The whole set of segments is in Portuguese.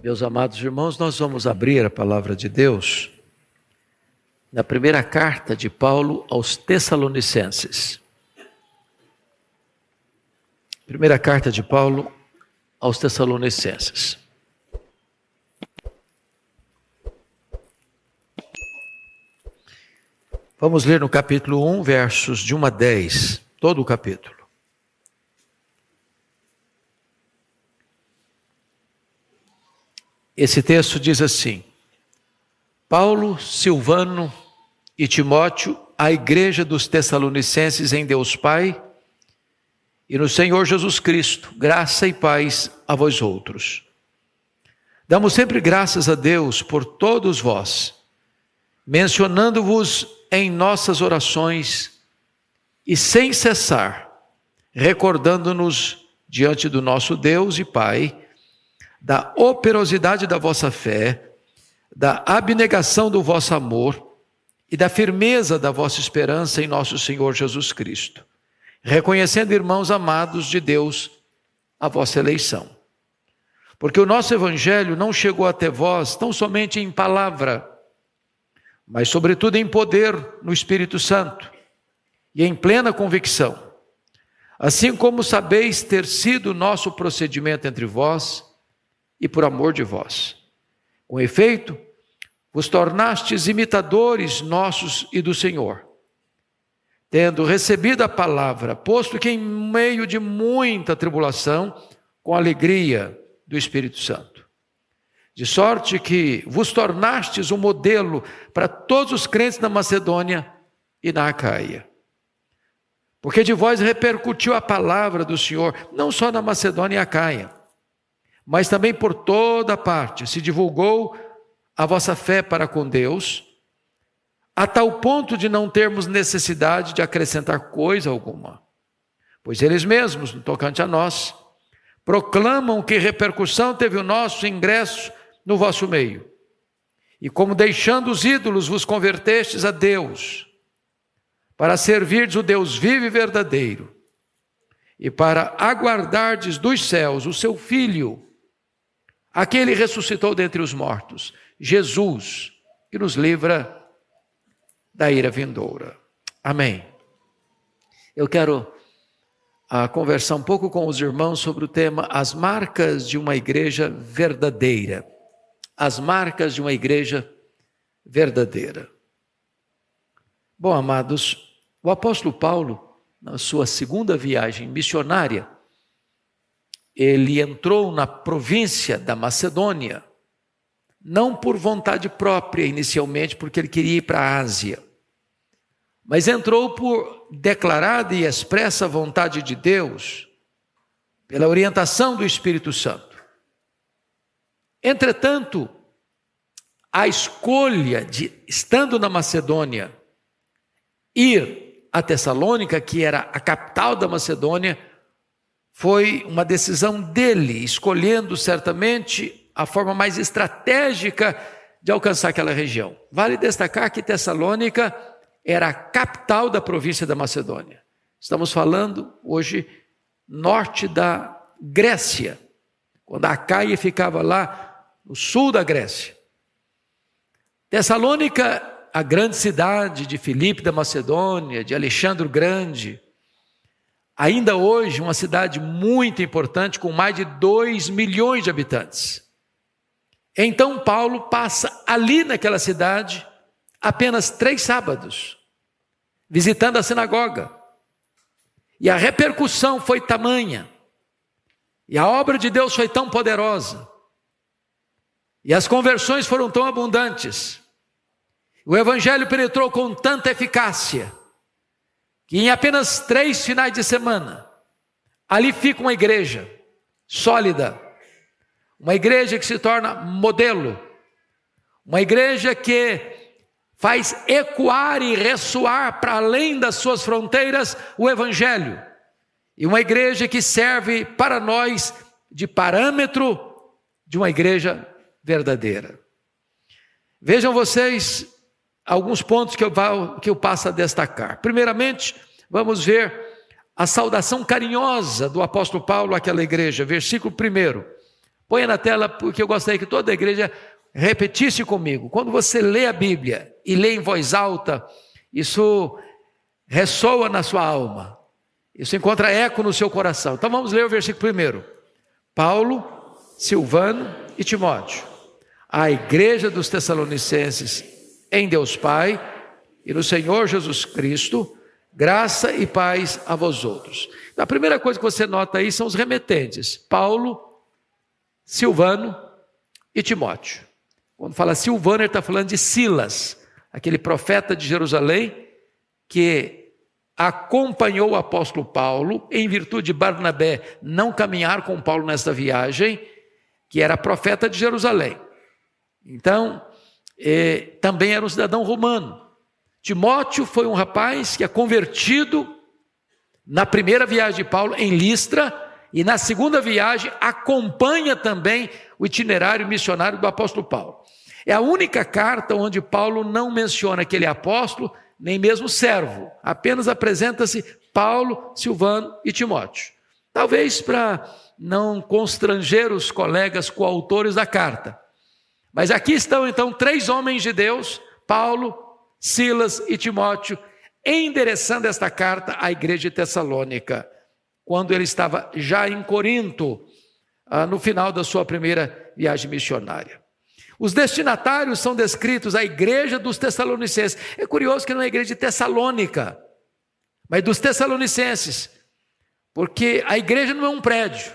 Meus amados irmãos, nós vamos abrir a palavra de Deus na primeira carta de Paulo aos Tessalonicenses. Primeira carta de Paulo aos Tessalonicenses. Vamos ler no capítulo 1, versos de 1 a 10, todo o capítulo. Esse texto diz assim: Paulo, Silvano e Timóteo, à igreja dos Tessalonicenses em Deus Pai e no Senhor Jesus Cristo, graça e paz a vós outros. Damos sempre graças a Deus por todos vós, mencionando-vos em nossas orações e sem cessar, recordando-nos diante do nosso Deus e Pai, da operosidade da vossa fé, da abnegação do vosso amor e da firmeza da vossa esperança em nosso Senhor Jesus Cristo, reconhecendo, irmãos amados de Deus, a vossa eleição. Porque o nosso evangelho não chegou até vós tão somente em palavra, mas sobretudo em poder no Espírito Santo e em plena convicção, assim como sabeis ter sido o nosso procedimento entre vós e por amor de vós. Com efeito, vos tornastes imitadores nossos e do Senhor, tendo recebido a palavra, posto que em meio de muita tribulação, com alegria do Espírito Santo. De sorte que vos tornastes um modelo para todos os crentes na Macedônia e na Acaia. Porque de vós repercutiu a palavra do Senhor, não só na Macedônia e Acaia, mas também por toda parte se divulgou a vossa fé para com Deus, a tal ponto de não termos necessidade de acrescentar coisa alguma. Pois eles mesmos, no tocante a nós, proclamam que repercussão teve o nosso ingresso no vosso meio. E como deixando os ídolos vos convertestes a Deus, para servirdes o Deus vivo e verdadeiro, e para aguardardes dos céus o seu Filho, aquele ressuscitou dentre os mortos, Jesus, que nos livra da ira vindoura. Amém. Eu quero conversar um pouco com os irmãos sobre o tema As marcas de uma igreja verdadeira. As marcas de uma igreja verdadeira. Bom, amados, o apóstolo Paulo, na sua segunda viagem missionária, ele entrou na província da Macedônia, não por vontade própria inicialmente, porque ele queria ir para a Ásia, mas entrou por declarada e expressa vontade de Deus, pela orientação do Espírito Santo. Entretanto, a escolha de, estando na Macedônia, ir a Tessalônica, que era a capital da Macedônia, foi uma decisão dele, escolhendo certamente a forma mais estratégica de alcançar aquela região. Vale destacar que Tessalônica era a capital da província da Macedônia. Estamos falando hoje norte da Grécia, quando a Acaia ficava lá no sul da Grécia. Tessalônica, a grande cidade de Filipe da Macedônia, de Alexandre o Grande, ainda hoje uma cidade muito importante, com mais de 2 milhões de habitantes. Então Paulo passa ali naquela cidade apenas 3 sábados, visitando a sinagoga. E a repercussão foi tamanha, e a obra de Deus foi tão poderosa, e as conversões foram tão abundantes, o evangelho penetrou com tanta eficácia, que em apenas 3 finais de semana, ali fica uma igreja sólida, uma igreja que se torna modelo, uma igreja que faz ecoar e ressoar para além das suas fronteiras o evangelho, e uma igreja que serve para nós de parâmetro de uma igreja verdadeira. Vejam vocês alguns pontos que eu passo a destacar. Primeiramente, vamos ver a saudação carinhosa do apóstolo Paulo àquela igreja. Versículo 1. Ponha na tela, porque eu gostaria que toda a igreja repetisse comigo. Quando você lê a Bíblia e lê em voz alta, isso ressoa na sua alma. Isso encontra eco no seu coração. Então vamos ler o versículo primeiro. Paulo, Silvano e Timóteo, a igreja dos Tessalonicenses em Deus Pai e no Senhor Jesus Cristo, graça e paz a vós outros. A primeira coisa que você nota aí são os remetentes, Paulo, Silvano e Timóteo. Quando fala Silvano, ele está falando de Silas, aquele profeta de Jerusalém que acompanhou o apóstolo Paulo, em virtude de Barnabé não caminhar com Paulo nesta viagem, que era profeta de Jerusalém. Então, também era um cidadão romano. Timóteo foi um rapaz que é convertido na primeira viagem de Paulo em Listra, e na segunda viagem acompanha também o itinerário missionário do apóstolo Paulo. É a única carta onde Paulo não menciona aquele apóstolo, nem mesmo servo, apenas apresenta-se Paulo, Silvano e Timóteo. Talvez para não constranger os colegas coautores da carta. Mas aqui estão então 3 homens de Deus, Paulo, Silas e Timóteo, endereçando esta carta à igreja de Tessalônica, quando ele estava já em Corinto, no final da sua primeira viagem missionária. Os destinatários são descritos a igreja dos Tessalonicenses. É curioso que não é a igreja de Tessalônica, mas dos Tessalonicenses, porque a igreja não é um prédio,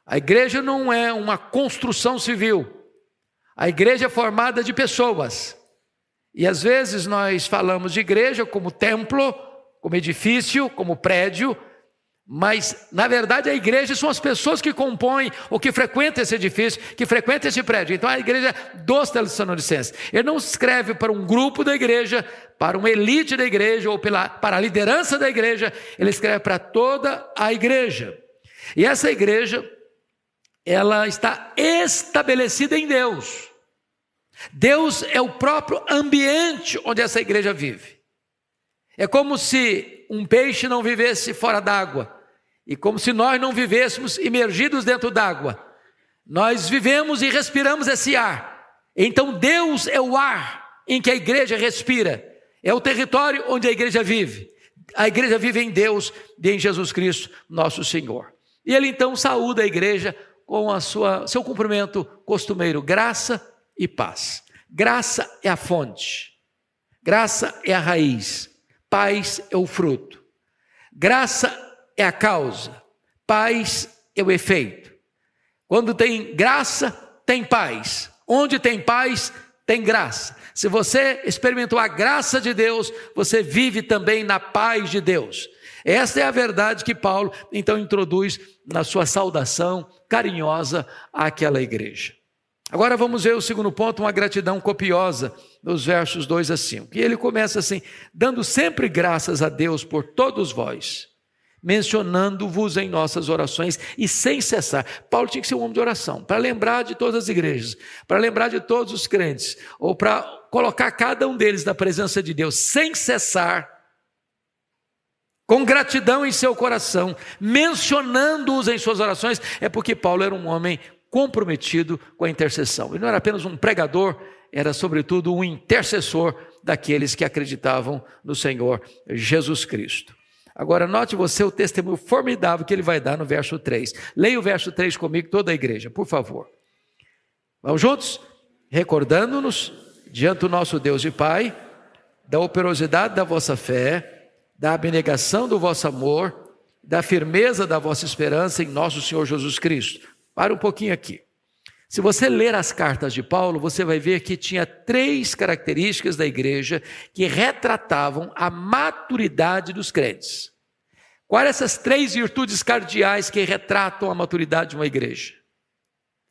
a igreja não é uma construção civil, a igreja é formada de pessoas. E às vezes nós falamos de igreja como templo, como edifício, como prédio, mas na verdade a igreja são as pessoas que compõem ou que frequentam esse edifício, que frequentam esse prédio. Então a igreja dos Tessalonicenses. Ele não escreve para um grupo da igreja, para uma elite da igreja ou para a liderança da igreja, ele escreve para toda a igreja. E essa igreja, ela está estabelecida em Deus. Deus é o próprio ambiente onde essa igreja vive. É como se um peixe não vivesse fora d'água, e como se nós não vivêssemos imergidos dentro d'água. Nós vivemos e respiramos esse ar. Então Deus é o ar em que a igreja respira, é o território onde a igreja vive. A igreja vive em Deus e em Jesus Cristo, nosso Senhor. E ele então saúda a igreja com seu cumprimento costumeiro, graça e paz. Graça é a fonte, graça é a raiz, paz é o fruto. Graça é a causa, paz é o efeito. Quando tem graça, tem paz. Onde tem paz, tem graça. Se você experimentou a graça de Deus, você vive também na paz de Deus. Esta é a verdade que Paulo então introduz na sua saudação carinhosa àquela igreja. Agora vamos ver o segundo ponto, uma gratidão copiosa, nos versos 2 a 5. E ele começa assim: dando sempre graças a Deus por todos vós, mencionando-vos em nossas orações e sem cessar. Paulo tinha que ser um homem de oração, para lembrar de todas as igrejas, para lembrar de todos os crentes, ou para colocar cada um deles na presença de Deus, sem cessar, com gratidão em seu coração, mencionando-os em suas orações. É porque Paulo era um homem comprometido com a intercessão. Ele não era apenas um pregador, era sobretudo um intercessor daqueles que acreditavam no Senhor Jesus Cristo. Agora note você o testemunho formidável que ele vai dar no verso 3. Leia o verso 3 comigo, toda a igreja, por favor. Vamos juntos? Recordando-nos diante do nosso Deus e Pai, da operosidade da vossa fé, da abnegação do vosso amor, da firmeza da vossa esperança em nosso Senhor Jesus Cristo. Para um pouquinho aqui. Se você ler as cartas de Paulo, você vai ver que tinha 3 características da igreja que retratavam a maturidade dos crentes. Quais essas 3 virtudes cardeais que retratam a maturidade de uma igreja?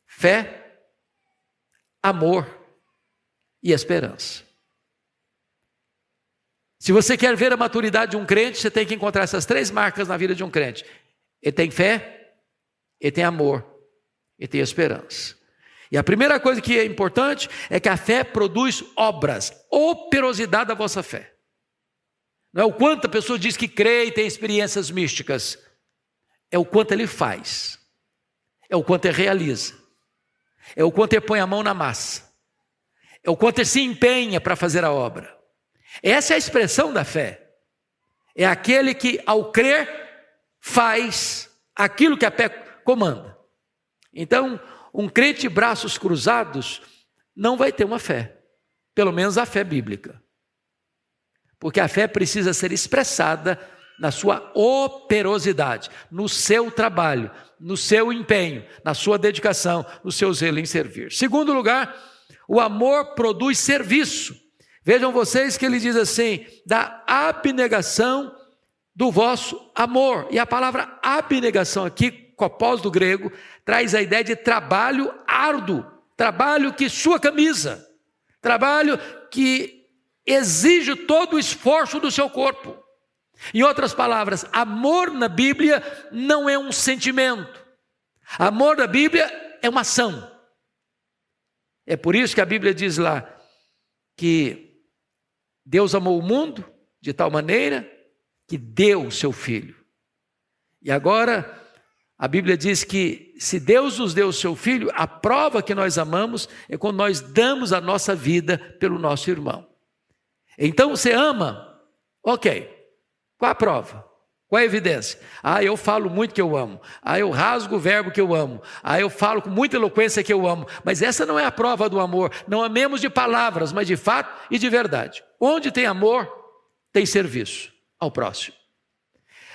Fé, amor e esperança. Se você quer ver a maturidade de um crente, você tem que encontrar essas 3 marcas na vida de um crente. Ele tem fé, ele tem amor, ele tem esperança. E a primeira coisa que é importante é que a fé produz obras, operosidade da vossa fé. Não é o quanto a pessoa diz que crê e tem experiências místicas, é o quanto ele faz, é o quanto ele realiza. é o quanto ele põe a mão na massa, é o quanto ele se empenha para fazer a obra. Essa é a expressão da fé. É aquele que, ao crer, faz aquilo que a fé comanda. Então, um crente de braços cruzados não vai ter uma fé, pelo menos a fé bíblica. Porque a fé precisa ser expressada na sua operosidade, no seu trabalho, no seu empenho, na sua dedicação, no seu zelo em servir. Segundo lugar, o amor produz serviço. Vejam vocês que ele diz assim, da abnegação do vosso amor. E a palavra abnegação aqui, copós do grego, traz a ideia de trabalho árduo, trabalho que sua camisa, trabalho que exige todo o esforço do seu corpo. Em outras palavras, amor na Bíblia não é um sentimento. Amor na Bíblia é uma ação. É por isso que a Bíblia diz lá que Deus amou o mundo de tal maneira que deu o seu Filho. E agora a Bíblia diz que se Deus nos deu o seu Filho, a prova que nós amamos é quando nós damos a nossa vida pelo nosso irmão. Então você ama, ok, qual a prova? Qual a evidência? Eu falo muito que eu amo. Eu rasgo o verbo que eu amo. Eu falo com muita eloquência que eu amo. Mas essa não é a prova do amor. Não amemos de palavras, mas de fato e de verdade. Onde tem amor, tem serviço ao próximo.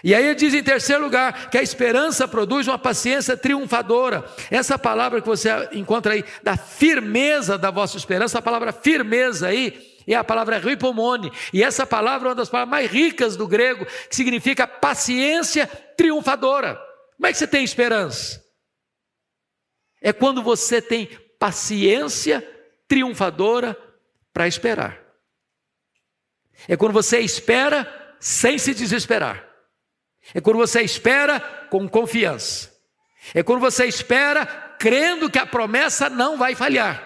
E aí ele diz em terceiro lugar, que a esperança produz uma paciência triunfadora. Essa palavra que você encontra aí, da firmeza da vossa esperança, a palavra firmeza aí, é a palavra ripomone, e essa palavra é uma das palavras mais ricas do grego, que significa paciência triunfadora. Como é que você tem esperança? É quando você tem paciência triunfadora para esperar. É quando você espera sem se desesperar. É quando você espera com confiança. É quando você espera crendo que a promessa não vai falhar.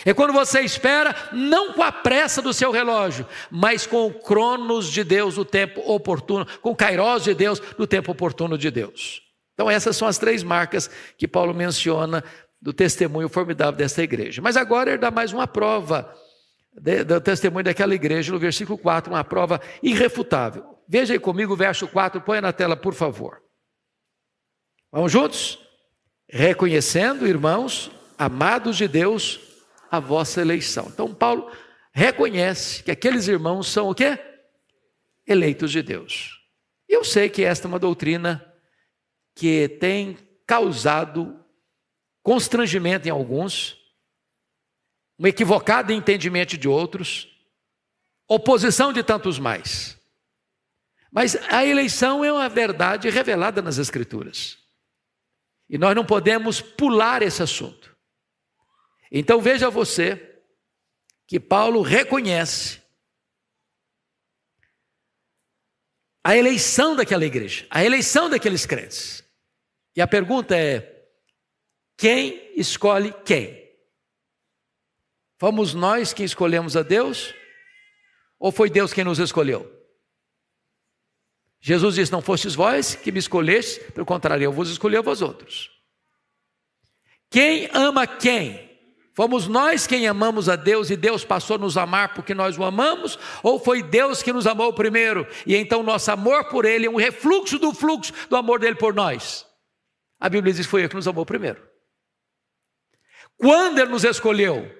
É quando você espera, não com a pressa do seu relógio, mas com o cronos de Deus no tempo oportuno, com o kairos de Deus no tempo oportuno de Deus. Então essas são as três marcas que Paulo menciona do testemunho formidável desta igreja. Mas agora ele dá mais uma prova do testemunho daquela igreja, no versículo 4, uma prova irrefutável. Veja aí comigo o verso 4, põe na tela por favor. Vamos juntos? Reconhecendo, irmãos, amados de Deus, a vossa eleição. Então Paulo reconhece que aqueles irmãos são o quê? Eleitos de Deus. E eu sei que esta é uma doutrina que tem causado constrangimento em alguns, um equivocado entendimento de outros, oposição de tantos mais. Mas a eleição é uma verdade revelada nas Escrituras. E nós não podemos pular esse assunto. Então veja você que Paulo reconhece a eleição daquela igreja, a eleição daqueles crentes. E a pergunta é: quem escolhe quem? Fomos nós que escolhemos a Deus? Ou foi Deus quem nos escolheu? Jesus disse: não fostes vós que me escolhestes, pelo contrário, eu vos escolhi a vós outros. Quem ama quem? Fomos nós quem amamos a Deus e Deus passou a nos amar porque nós o amamos? Ou foi Deus que nos amou primeiro e então nosso amor por Ele é um refluxo do amor dele por nós? A Bíblia diz que foi Ele que nos amou primeiro. Quando Ele nos escolheu?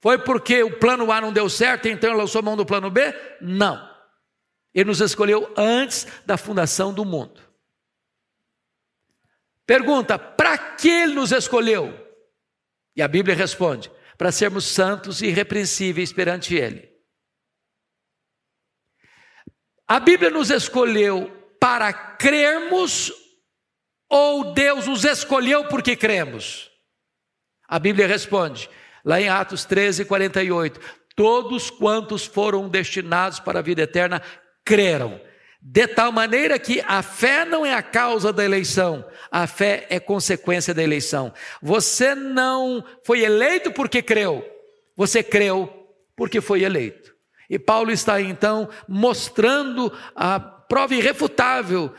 Foi porque o plano A não deu certo e então Ele lançou a mão do plano B? Não. Ele nos escolheu antes da fundação do mundo. Pergunta: para que Ele nos escolheu? E a Bíblia responde: para sermos santos e irrepreensíveis perante Ele. A Bíblia nos escolheu para crermos ou Deus nos escolheu porque cremos? A Bíblia responde, lá em Atos 13:48, todos quantos foram destinados para a vida eterna creram. De tal maneira que a fé não é a causa da eleição, a fé é consequência da eleição. Você não foi eleito porque creu, você creu porque foi eleito. E Paulo está então mostrando a prova irrefutável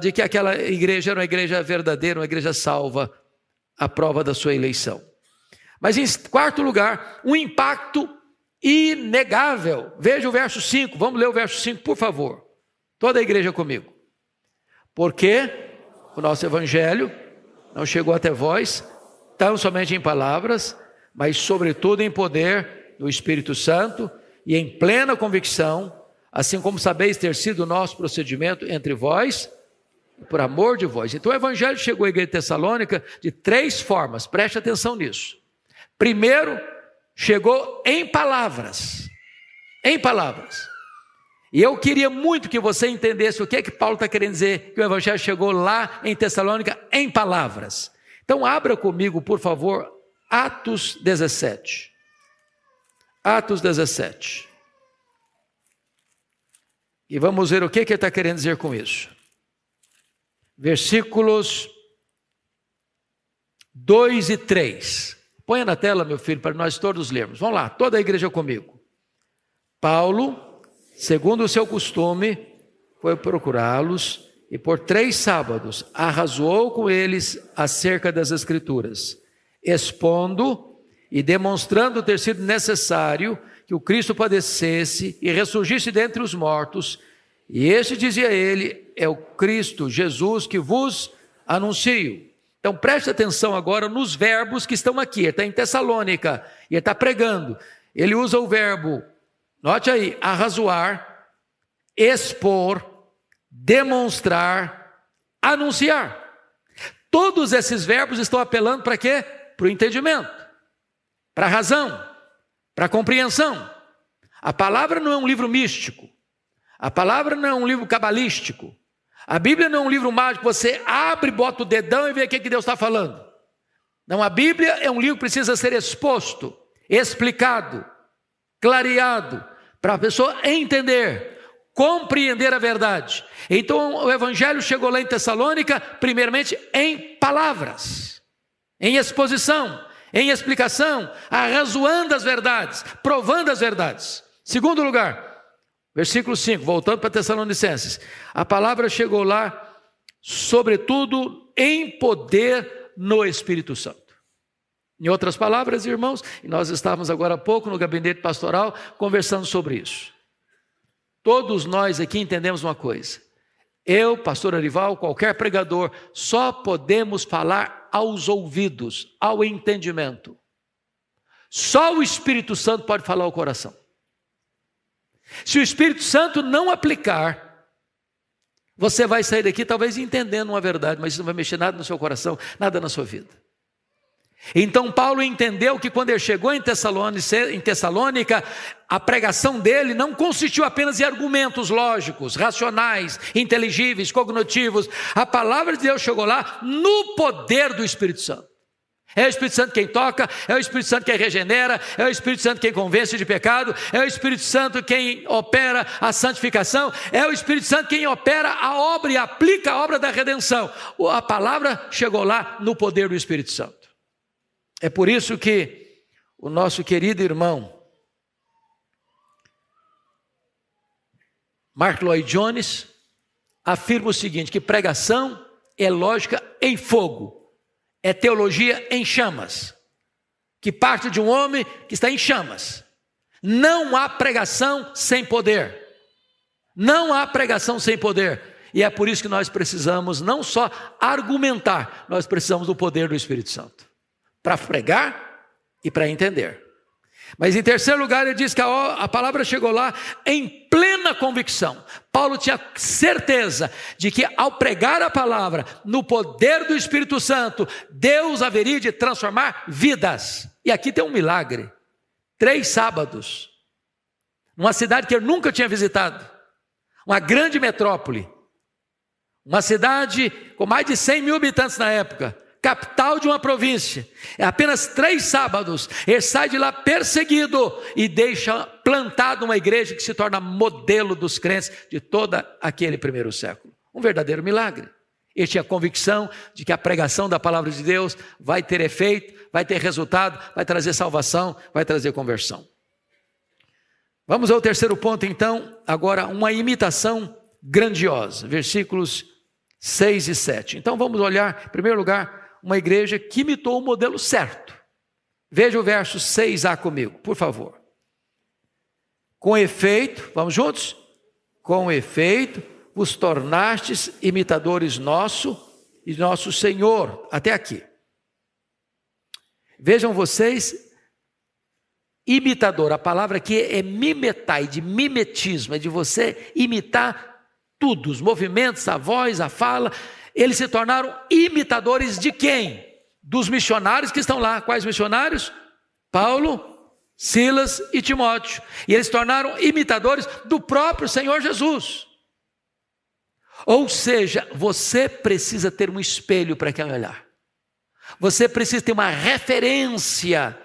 de que aquela igreja era uma igreja verdadeira, uma igreja salva, a prova da sua eleição. Mas em quarto lugar, um impacto inegável. Veja o verso 5, vamos ler o verso 5, por favor. Toda a igreja comigo. Porque o nosso evangelho não chegou até vós, tão somente em palavras, mas sobretudo em poder do Espírito Santo e em plena convicção, assim como sabeis ter sido o nosso procedimento entre vós, por amor de vós. Então o evangelho chegou à igreja de Tessalônica de 3 formas, preste atenção nisso. Primeiro, chegou em palavras. Em palavras. E eu queria muito que você entendesse o que é que Paulo está querendo dizer, que o evangelho chegou lá em Tessalônica em palavras. Então abra comigo, por favor, Atos 17. Atos 17. E vamos ver o que ele está querendo dizer com isso. Versículos 2 e 3. Ponha na tela, meu filho, para nós todos lermos. Vamos lá, toda a igreja comigo. Paulo, segundo o seu costume, foi procurá-los e por 3 sábados arrazoou com eles acerca das Escrituras, expondo e demonstrando ter sido necessário que o Cristo padecesse e ressurgisse dentre os mortos, e este, dizia ele, é o Cristo, Jesus, que vos anuncio. Então preste atenção agora nos verbos que estão aqui. Ele está em Tessalônica e ele está pregando. Ele usa o verbo, note aí, arrazoar, expor, demonstrar, anunciar. Todos esses verbos estão apelando para quê? Para o entendimento, para a razão, para a compreensão. A palavra não é um livro místico. A palavra não é um livro cabalístico. A Bíblia não é um livro mágico, você abre, bota o dedão e vê o que Deus está falando. Não, a Bíblia é um livro que precisa ser exposto, explicado, clareado, para a pessoa entender, compreender a verdade. Então o evangelho chegou lá em Tessalônica, primeiramente em palavras, em exposição, em explicação, arrazoando as verdades, provando as verdades. Segundo lugar, versículo 5, voltando para Tessalonicenses. A palavra chegou lá, sobretudo, em poder no Espírito Santo. Em outras palavras, irmãos, e nós estávamos agora há pouco no gabinete pastoral conversando sobre isso. Todos nós aqui entendemos uma coisa. Eu, pastor Arival, qualquer pregador, só podemos falar aos ouvidos, ao entendimento. Só o Espírito Santo pode falar ao coração. Se o Espírito Santo não aplicar, você vai sair daqui talvez entendendo uma verdade, mas isso não vai mexer nada no seu coração, nada na sua vida. Então Paulo entendeu que quando ele chegou em Tessalônica, a pregação dele não consistiu apenas em argumentos lógicos, racionais, inteligíveis, cognitivos. A palavra de Deus chegou lá no poder do Espírito Santo. É o Espírito Santo quem toca, é o Espírito Santo quem regenera, é o Espírito Santo quem convence de pecado, é o Espírito Santo quem opera a santificação, é o Espírito Santo quem opera a obra e aplica a obra da redenção. A palavra chegou lá no poder do Espírito Santo. É por isso que o nosso querido irmão Mark Lloyd Jones afirma o seguinte, que pregação é lógica em fogo. É teologia em chamas, que parte de um homem que está em chamas. Não há pregação sem poder. Não há pregação sem poder. E é por isso que nós precisamos não só argumentar, nós precisamos do poder do Espírito Santo. Para pregar e para entender. Mas em terceiro lugar ele diz que a palavra chegou lá em plena convicção. Paulo tinha certeza de que ao pregar a palavra no poder do Espírito Santo, Deus haveria de transformar vidas. E aqui tem um milagre. 3 sábados, numa cidade que eu nunca tinha visitado, uma grande metrópole, uma cidade com mais de 100 mil habitantes na época, capital de uma província. É apenas 3 sábados, ele sai de lá perseguido e deixa plantado uma igreja que se torna modelo dos crentes de todo aquele primeiro século. Um verdadeiro milagre. Ele tinha convicção de que a pregação da palavra de Deus vai ter efeito, vai ter resultado, vai trazer salvação, vai trazer conversão. Vamos ao terceiro ponto então, agora uma imitação grandiosa. Versículos 6 e 7. Então vamos olhar, em primeiro lugar, uma igreja que imitou o modelo certo. Veja o verso 6a comigo, por favor. Com efeito, vamos juntos? Com efeito, vos tornastes imitadores nosso e nosso Senhor. Até aqui. Vejam vocês, imitador, a palavra aqui é mimetai, de mimetismo, é de você imitar tudo, os movimentos, a voz, a fala. Eles se tornaram imitadores de quem? Dos missionários que estão lá. Quais missionários? Paulo, Silas e Timóteo. E eles se tornaram imitadores do próprio Senhor Jesus. Ou seja, você precisa ter um espelho para quem olhar. Você precisa ter uma referência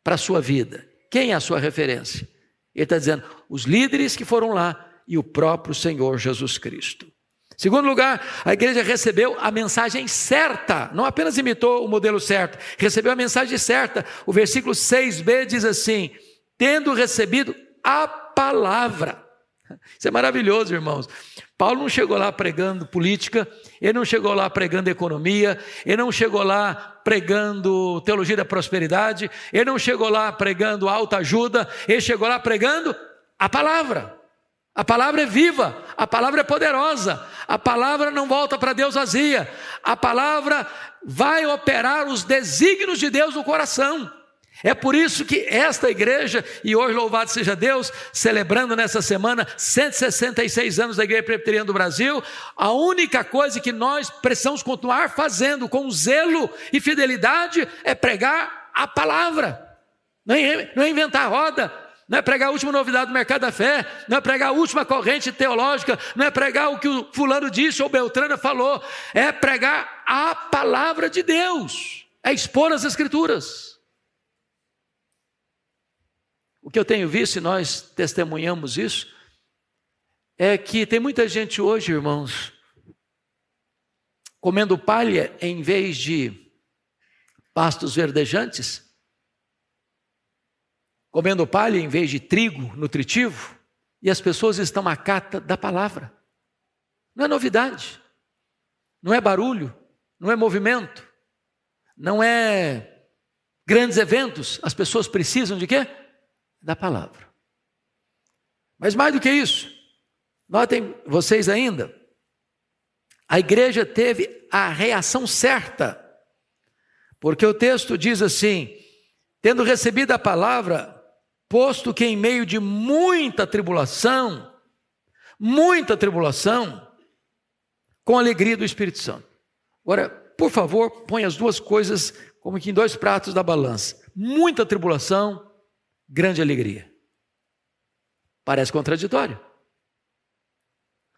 para a sua vida. Quem é a sua referência? Ele está dizendo, os líderes que foram lá e o próprio Senhor Jesus Cristo. Segundo lugar, a igreja recebeu a mensagem certa, não apenas imitou o modelo certo, recebeu a mensagem certa. O versículo 6b diz assim, tendo recebido a palavra. Isso é maravilhoso, irmãos. Paulo não chegou lá pregando política, ele não chegou lá pregando economia, ele não chegou lá pregando teologia da prosperidade, ele não chegou lá pregando autoajuda, ele chegou lá pregando a palavra. A palavra é viva, a palavra é poderosa, a palavra não volta para Deus vazia, a palavra vai operar os desígnios de Deus no coração. É por isso que esta igreja, e hoje louvado seja Deus, celebrando nessa semana 166 anos da Igreja Presbiteriana do Brasil, a única coisa que nós precisamos continuar fazendo com zelo e fidelidade é pregar a palavra, não é inventar roda, não é pregar a última novidade do mercado da fé, não é pregar a última corrente teológica, não é pregar o que o fulano disse ou Beltrana falou, é pregar a palavra de Deus, é expor as Escrituras. O que eu tenho visto, e nós testemunhamos isso, é que tem muita gente hoje, irmãos, comendo palha em vez de pastos verdejantes, comendo palha em vez de trigo nutritivo, e as pessoas estão à cata da palavra. Não é novidade, não é barulho, não é movimento, não é grandes eventos. As pessoas precisam de quê? Da palavra. Mas mais do que isso, notem vocês ainda, a igreja teve a reação certa, porque o texto diz assim, tendo recebido a palavra, posto que em meio de muita tribulação, com alegria do Espírito Santo. Agora, por favor, põe as duas coisas como que em dois pratos da balança. Muita tribulação, grande alegria. Parece contraditório.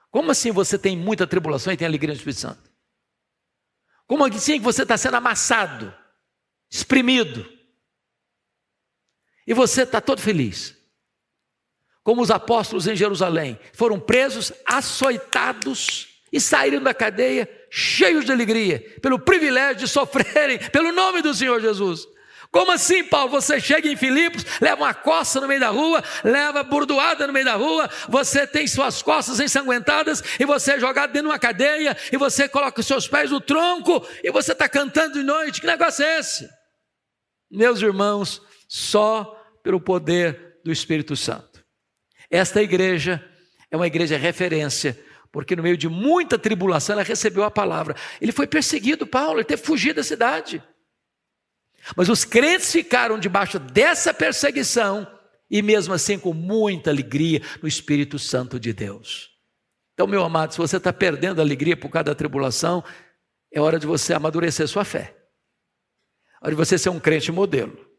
Como assim você tem muita tribulação e tem alegria no Espírito Santo? Como assim que você está sendo amassado, espremido, e você está todo feliz? Como os apóstolos em Jerusalém, foram presos, açoitados e saíram da cadeia cheios de alegria, pelo privilégio de sofrerem pelo nome do Senhor Jesus. Como assim, Paulo? Você chega em Filipos, leva uma coça no meio da rua, leva burdoada no meio da rua, você tem suas costas ensanguentadas, e você é jogado dentro de uma cadeia, e você coloca os seus pés no tronco, e você está cantando de noite. Que negócio é esse? Meus irmãos, só pelo poder do Espírito Santo. Esta igreja é uma igreja referência, porque no meio de muita tribulação ela recebeu a palavra. Ele foi perseguido, Paulo, ele teve que fugir da cidade. Mas os crentes ficaram debaixo dessa perseguição e mesmo assim com muita alegria no Espírito Santo de Deus. Então, meu amado, se você está perdendo a alegria por causa da tribulação, é hora de você amadurecer sua fé. É hora de você ser um crente modelo.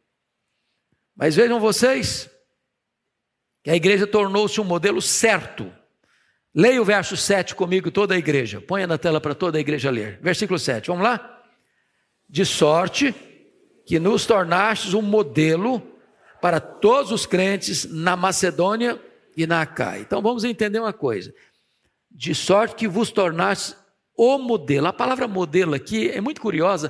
Mas vejam vocês que a igreja tornou-se um modelo certo. Leia o verso 7 comigo, toda a igreja. Ponha na tela para toda a igreja ler. Versículo 7, vamos lá? De sorte que nos tornastes um modelo para todos os crentes na Macedônia e na Acaia. Então vamos entender uma coisa. De sorte que vos tornastes o modelo. A palavra modelo aqui é muito curiosa.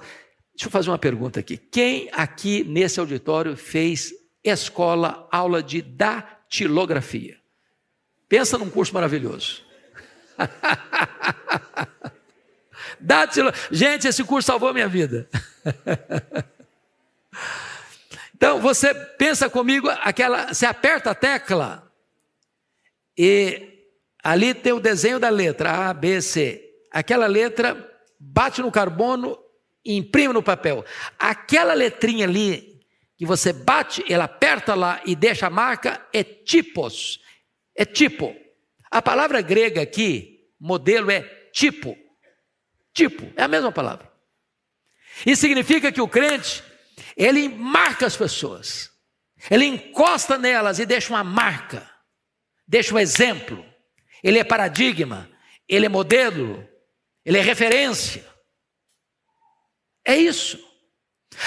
Deixa eu fazer uma pergunta aqui. Quem aqui nesse auditório fez aula de datilografia? Pensa num curso maravilhoso. Dátilo. Gente, esse curso salvou a minha vida. Então, você pensa comigo, você aperta a tecla e ali tem o desenho da letra A, B, C. Aquela letra bate no carbono e imprime no papel. Aquela letrinha ali que você bate, ela aperta lá e deixa a marca, é tipos. É tipo. A palavra grega aqui, modelo, é tipo. Tipo, é a mesma palavra. Isso significa que o crente, ele marca as pessoas. Ele encosta nelas e deixa uma marca. Deixa um exemplo. Ele é paradigma. Ele é modelo. Ele é referência. É isso.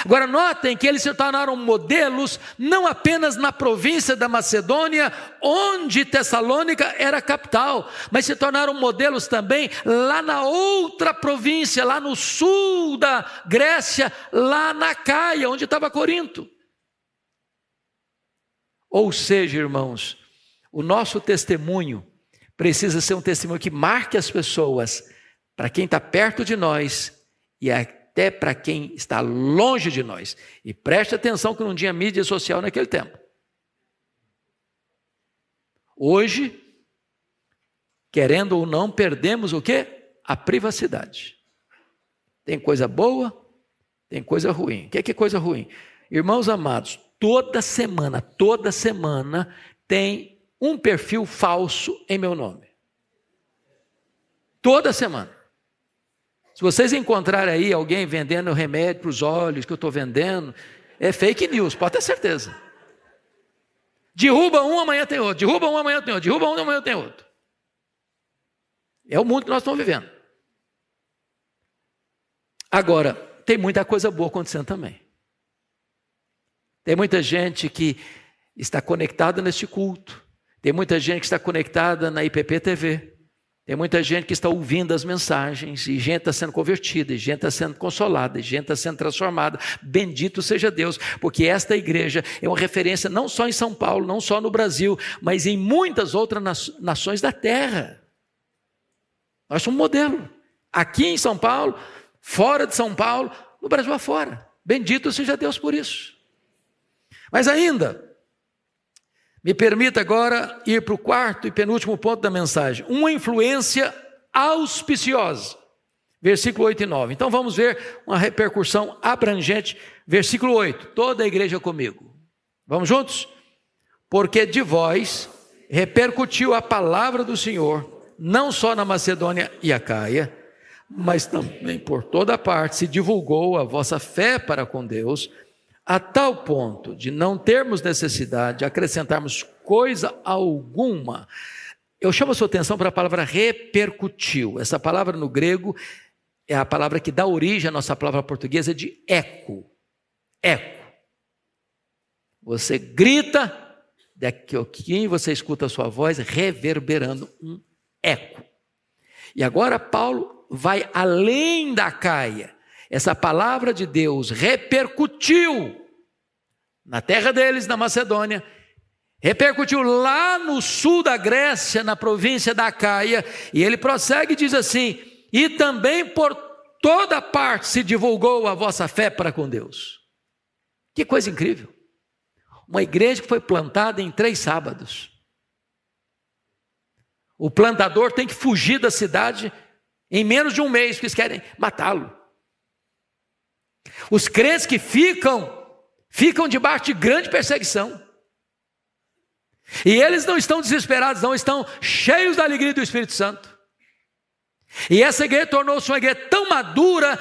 Agora notem que eles se tornaram modelos não apenas na província da Macedônia, onde Tessalônica era a capital, mas se tornaram modelos também lá na outra província, lá no sul da Grécia, lá na Caia, onde estava Corinto. Ou seja, irmãos, o nosso testemunho precisa ser um testemunho que marque as pessoas, para quem está perto de nós e até para quem está longe de nós. E preste atenção que não tinha mídia social naquele tempo. Hoje, querendo ou não, perdemos o quê? A privacidade. Tem coisa boa, tem coisa ruim. O que é coisa ruim? Irmãos amados, toda semana tem um perfil falso em meu nome. Toda semana. Se vocês encontrarem aí alguém vendendo remédio para os olhos que eu estou vendendo, é fake news, pode ter certeza. Derruba um, amanhã tem outro. Derruba um, amanhã tem outro. Derruba um, amanhã tem outro. É o mundo que nós estamos vivendo. Agora, tem muita coisa boa acontecendo também. Tem muita gente que está conectada neste culto. Tem muita gente que está conectada na IPP TV. Tem muita gente que está ouvindo as mensagens, e gente está sendo convertida, e gente está sendo consolada, e gente está sendo transformada. Bendito seja Deus, porque esta igreja é uma referência não só em São Paulo, não só no Brasil, mas em muitas outras nações da terra. Nós somos um modelo. Aqui em São Paulo, fora de São Paulo, no Brasil afora. Bendito seja Deus por isso. Mas ainda, me permita agora ir para o quarto e penúltimo ponto da mensagem. Uma influência auspiciosa. Versículo 8 e 9. Então vamos ver uma repercussão abrangente. Versículo 8. Toda a igreja comigo. Vamos juntos? Porque de vós repercutiu a palavra do Senhor, não só na Macedônia e Acaia, mas também por toda parte se divulgou a vossa fé para com Deus, a tal ponto de não termos necessidade de acrescentarmos coisa alguma. Eu chamo a sua atenção para a palavra repercutiu. Essa palavra no grego é a palavra que dá origem à nossa palavra portuguesa de eco. Eco. Você grita, daqui a pouquinho você escuta a sua voz reverberando um eco. E agora Paulo vai além da Caia. Essa palavra de Deus repercutiu na terra deles, na Macedônia, repercutiu lá no sul da Grécia, na província da Acaia, e ele prossegue e diz assim: e também por toda parte se divulgou a vossa fé para com Deus. Que coisa incrível! Uma igreja que foi plantada em 3 sábados. O plantador tem que fugir da cidade em menos de um mês, porque eles querem matá-lo. Os crentes que ficam debaixo de grande perseguição. E eles não estão desesperados, não, estão cheios da alegria do Espírito Santo. E essa igreja tornou-se uma igreja tão madura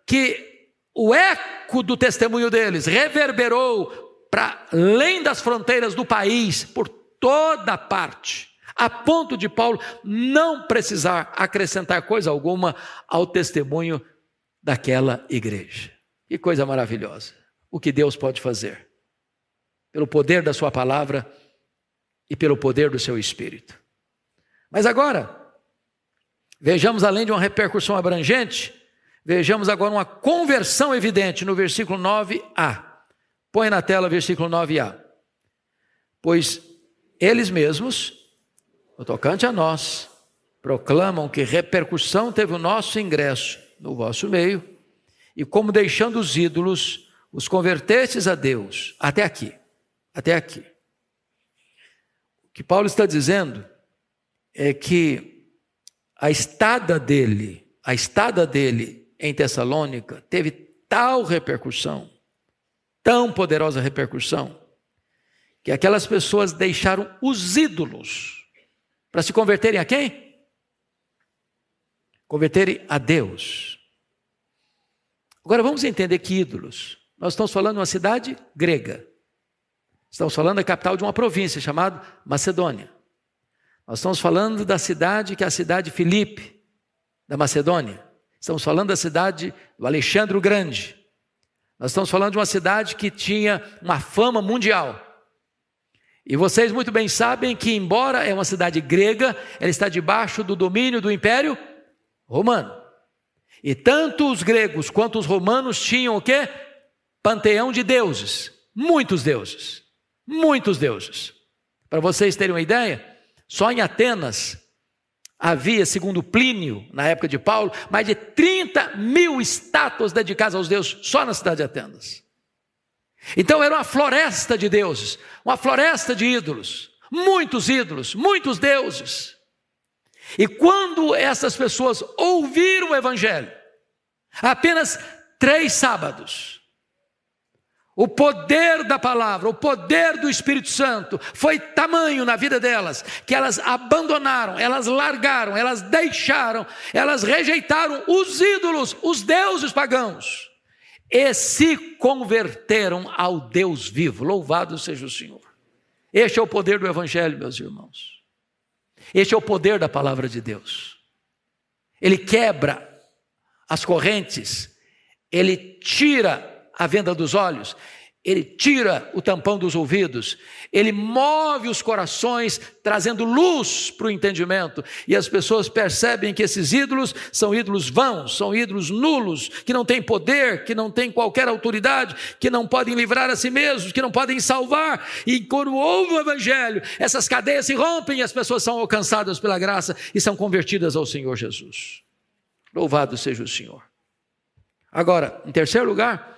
que o eco do testemunho deles reverberou para além das fronteiras do país, por toda parte, a ponto de Paulo não precisar acrescentar coisa alguma ao testemunho daquela igreja. Que coisa maravilhosa, o que Deus pode fazer, pelo poder da sua palavra e pelo poder do seu Espírito. Mas agora, vejamos além de uma repercussão abrangente, vejamos agora uma conversão evidente no versículo 9a. Põe na tela o versículo 9a. Pois eles mesmos, no tocante a nós, proclamam que repercussão teve o nosso ingresso no vosso meio, e como deixando os ídolos, os convertestes a Deus, até aqui. O que Paulo está dizendo é que a estada dele em Tessalônica teve tal repercussão, tão poderosa repercussão, que aquelas pessoas deixaram os ídolos para se converterem a quem? Converterem a Deus. Agora vamos entender que ídolos. Nós estamos falando de uma cidade grega. Estamos falando da capital de uma província chamada Macedônia. Nós estamos falando da cidade que é a cidade de Filipe, da Macedônia. Estamos falando da cidade do Alexandre o Grande. Nós estamos falando de uma cidade que tinha uma fama mundial. E vocês muito bem sabem que, embora é uma cidade grega, ela está debaixo do domínio do Império Romano. E tanto os gregos quanto os romanos tinham o quê? Panteão de deuses. Muitos deuses. Para vocês terem uma ideia, só em Atenas havia, segundo Plínio, na época de Paulo, mais de 30 mil estátuas dedicadas aos deuses, só na cidade de Atenas. Então era uma floresta de deuses, uma floresta de ídolos, muitos deuses. E quando essas pessoas ouviram o Evangelho, apenas 3 sábados, o poder da palavra, o poder do Espírito Santo foi tamanho na vida delas, que elas abandonaram, elas largaram, elas deixaram, elas rejeitaram os ídolos, os deuses pagãos, e se converteram ao Deus vivo. Louvado seja o Senhor. Este é o poder do Evangelho, meus irmãos. Este é o poder da palavra de Deus. Ele quebra as correntes, ele tira a venda dos olhos, ele tira o tampão dos ouvidos, ele move os corações, trazendo luz para o entendimento, e as pessoas percebem que esses ídolos são ídolos vãos, são ídolos nulos, que não têm poder, que não têm qualquer autoridade, que não podem livrar a si mesmos, que não podem salvar. E quando ouve o Evangelho, essas cadeias se rompem e as pessoas são alcançadas pela graça e são convertidas ao Senhor Jesus. Louvado seja o Senhor. Agora, em terceiro lugar,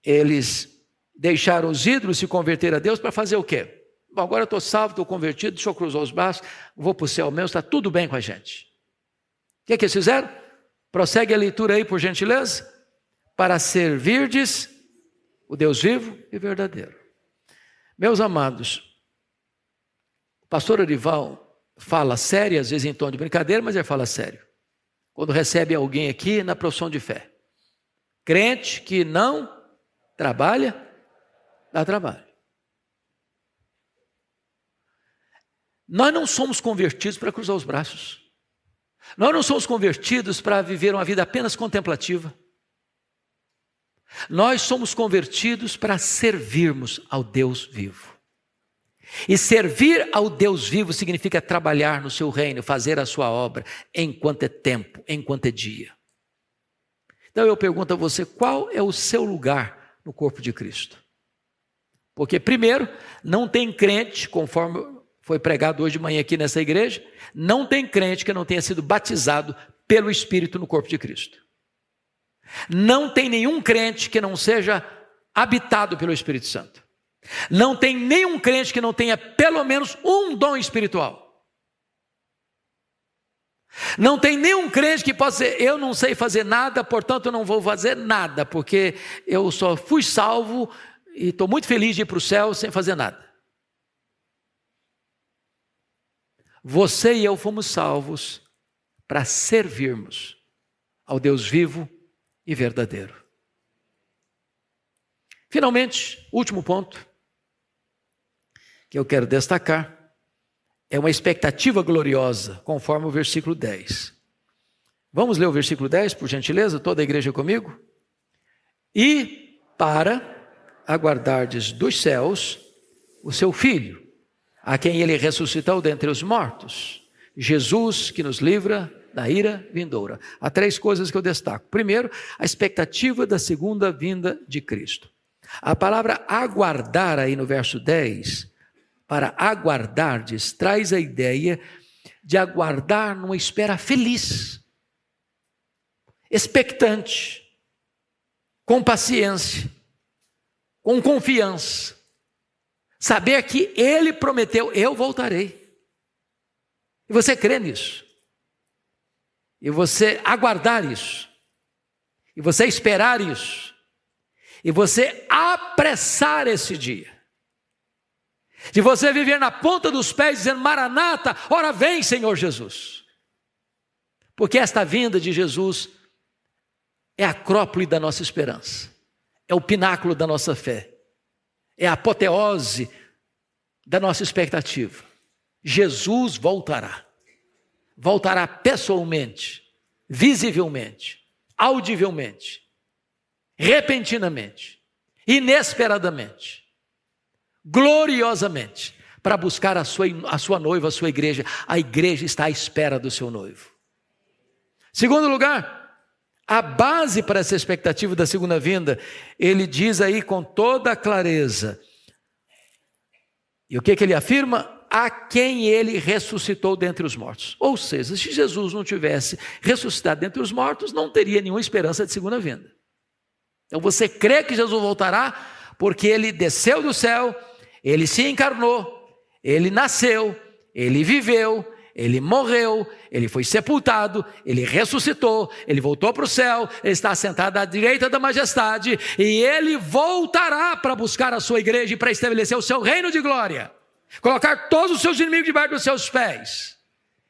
eles deixaram os ídolos se converter a Deus para fazer o quê? Bom, agora eu estou salvo, estou convertido, deixa eu cruzar os braços, vou para o céu mesmo, está tudo bem com a gente. O que é que eles fizeram? Prossegue a leitura aí, por gentileza. Para servirdes o Deus vivo e verdadeiro. Meus amados, o pastor Arival fala sério, às vezes em tom de brincadeira, mas ele fala sério. Quando recebe alguém aqui na profissão de fé. Crente que não trabalha, dá trabalho. Nós não somos convertidos para cruzar os braços. Nós não somos convertidos para viver uma vida apenas contemplativa. Nós somos convertidos para servirmos ao Deus vivo. E servir ao Deus vivo significa trabalhar no seu reino, fazer a sua obra, enquanto é tempo, enquanto é dia. Então eu pergunto a você, qual é o seu lugar no corpo de Cristo? Porque primeiro, não tem crente, conforme foi pregado hoje de manhã aqui nessa igreja, não tem crente que não tenha sido batizado pelo Espírito no corpo de Cristo. Não tem nenhum crente que não seja habitado pelo Espírito Santo. Não tem nenhum crente que não tenha pelo menos um dom espiritual. Não tem nenhum crente que possa dizer, eu não sei fazer nada, portanto eu não vou fazer nada, porque eu só fui salvo e estou muito feliz de ir para o céu sem fazer nada. Você e eu fomos salvos para servirmos ao Deus vivo e verdadeiro. Finalmente, último ponto que eu quero destacar é uma expectativa gloriosa, conforme o versículo 10. Vamos ler o versículo 10, por gentileza, toda a igreja comigo? E para aguardardes dos céus o seu Filho, a quem ele ressuscitou dentre os mortos, Jesus, que nos livra da ira vindoura. Há 3 coisas que eu destaco. Primeiro, a expectativa da segunda vinda de Cristo. A palavra aguardar aí no verso 10, para aguardardes, traz a ideia de aguardar numa espera feliz, expectante, com paciência, com confiança. Saber que Ele prometeu, eu voltarei. E você crê nisso. E você aguardar isso. E você esperar isso. E você apressar esse dia. De você viver na ponta dos pés dizendo, Maranata, ora vem, Senhor Jesus. Porque esta vinda de Jesus é a acrópole da nossa esperança. É o pináculo da nossa fé. É a apoteose da nossa expectativa. Jesus voltará. Voltará pessoalmente, visivelmente, audivelmente, repentinamente, inesperadamente, gloriosamente, para buscar a sua noiva, a sua igreja. A igreja está à espera do seu noivo. Segundo lugar, a base para essa expectativa da segunda vinda, ele diz aí com toda clareza. E o que ele afirma? A quem ele ressuscitou dentre os mortos. Ou seja, se Jesus não tivesse ressuscitado dentre os mortos, não teria nenhuma esperança de segunda vinda. Então você crê que Jesus voltará, porque ele desceu do céu, ele se encarnou, ele nasceu, ele viveu, ele morreu, ele foi sepultado, ele ressuscitou, ele voltou para o céu, ele está sentado à direita da majestade, e ele voltará para buscar a sua igreja e para estabelecer o seu reino de glória, colocar todos os seus inimigos debaixo dos seus pés,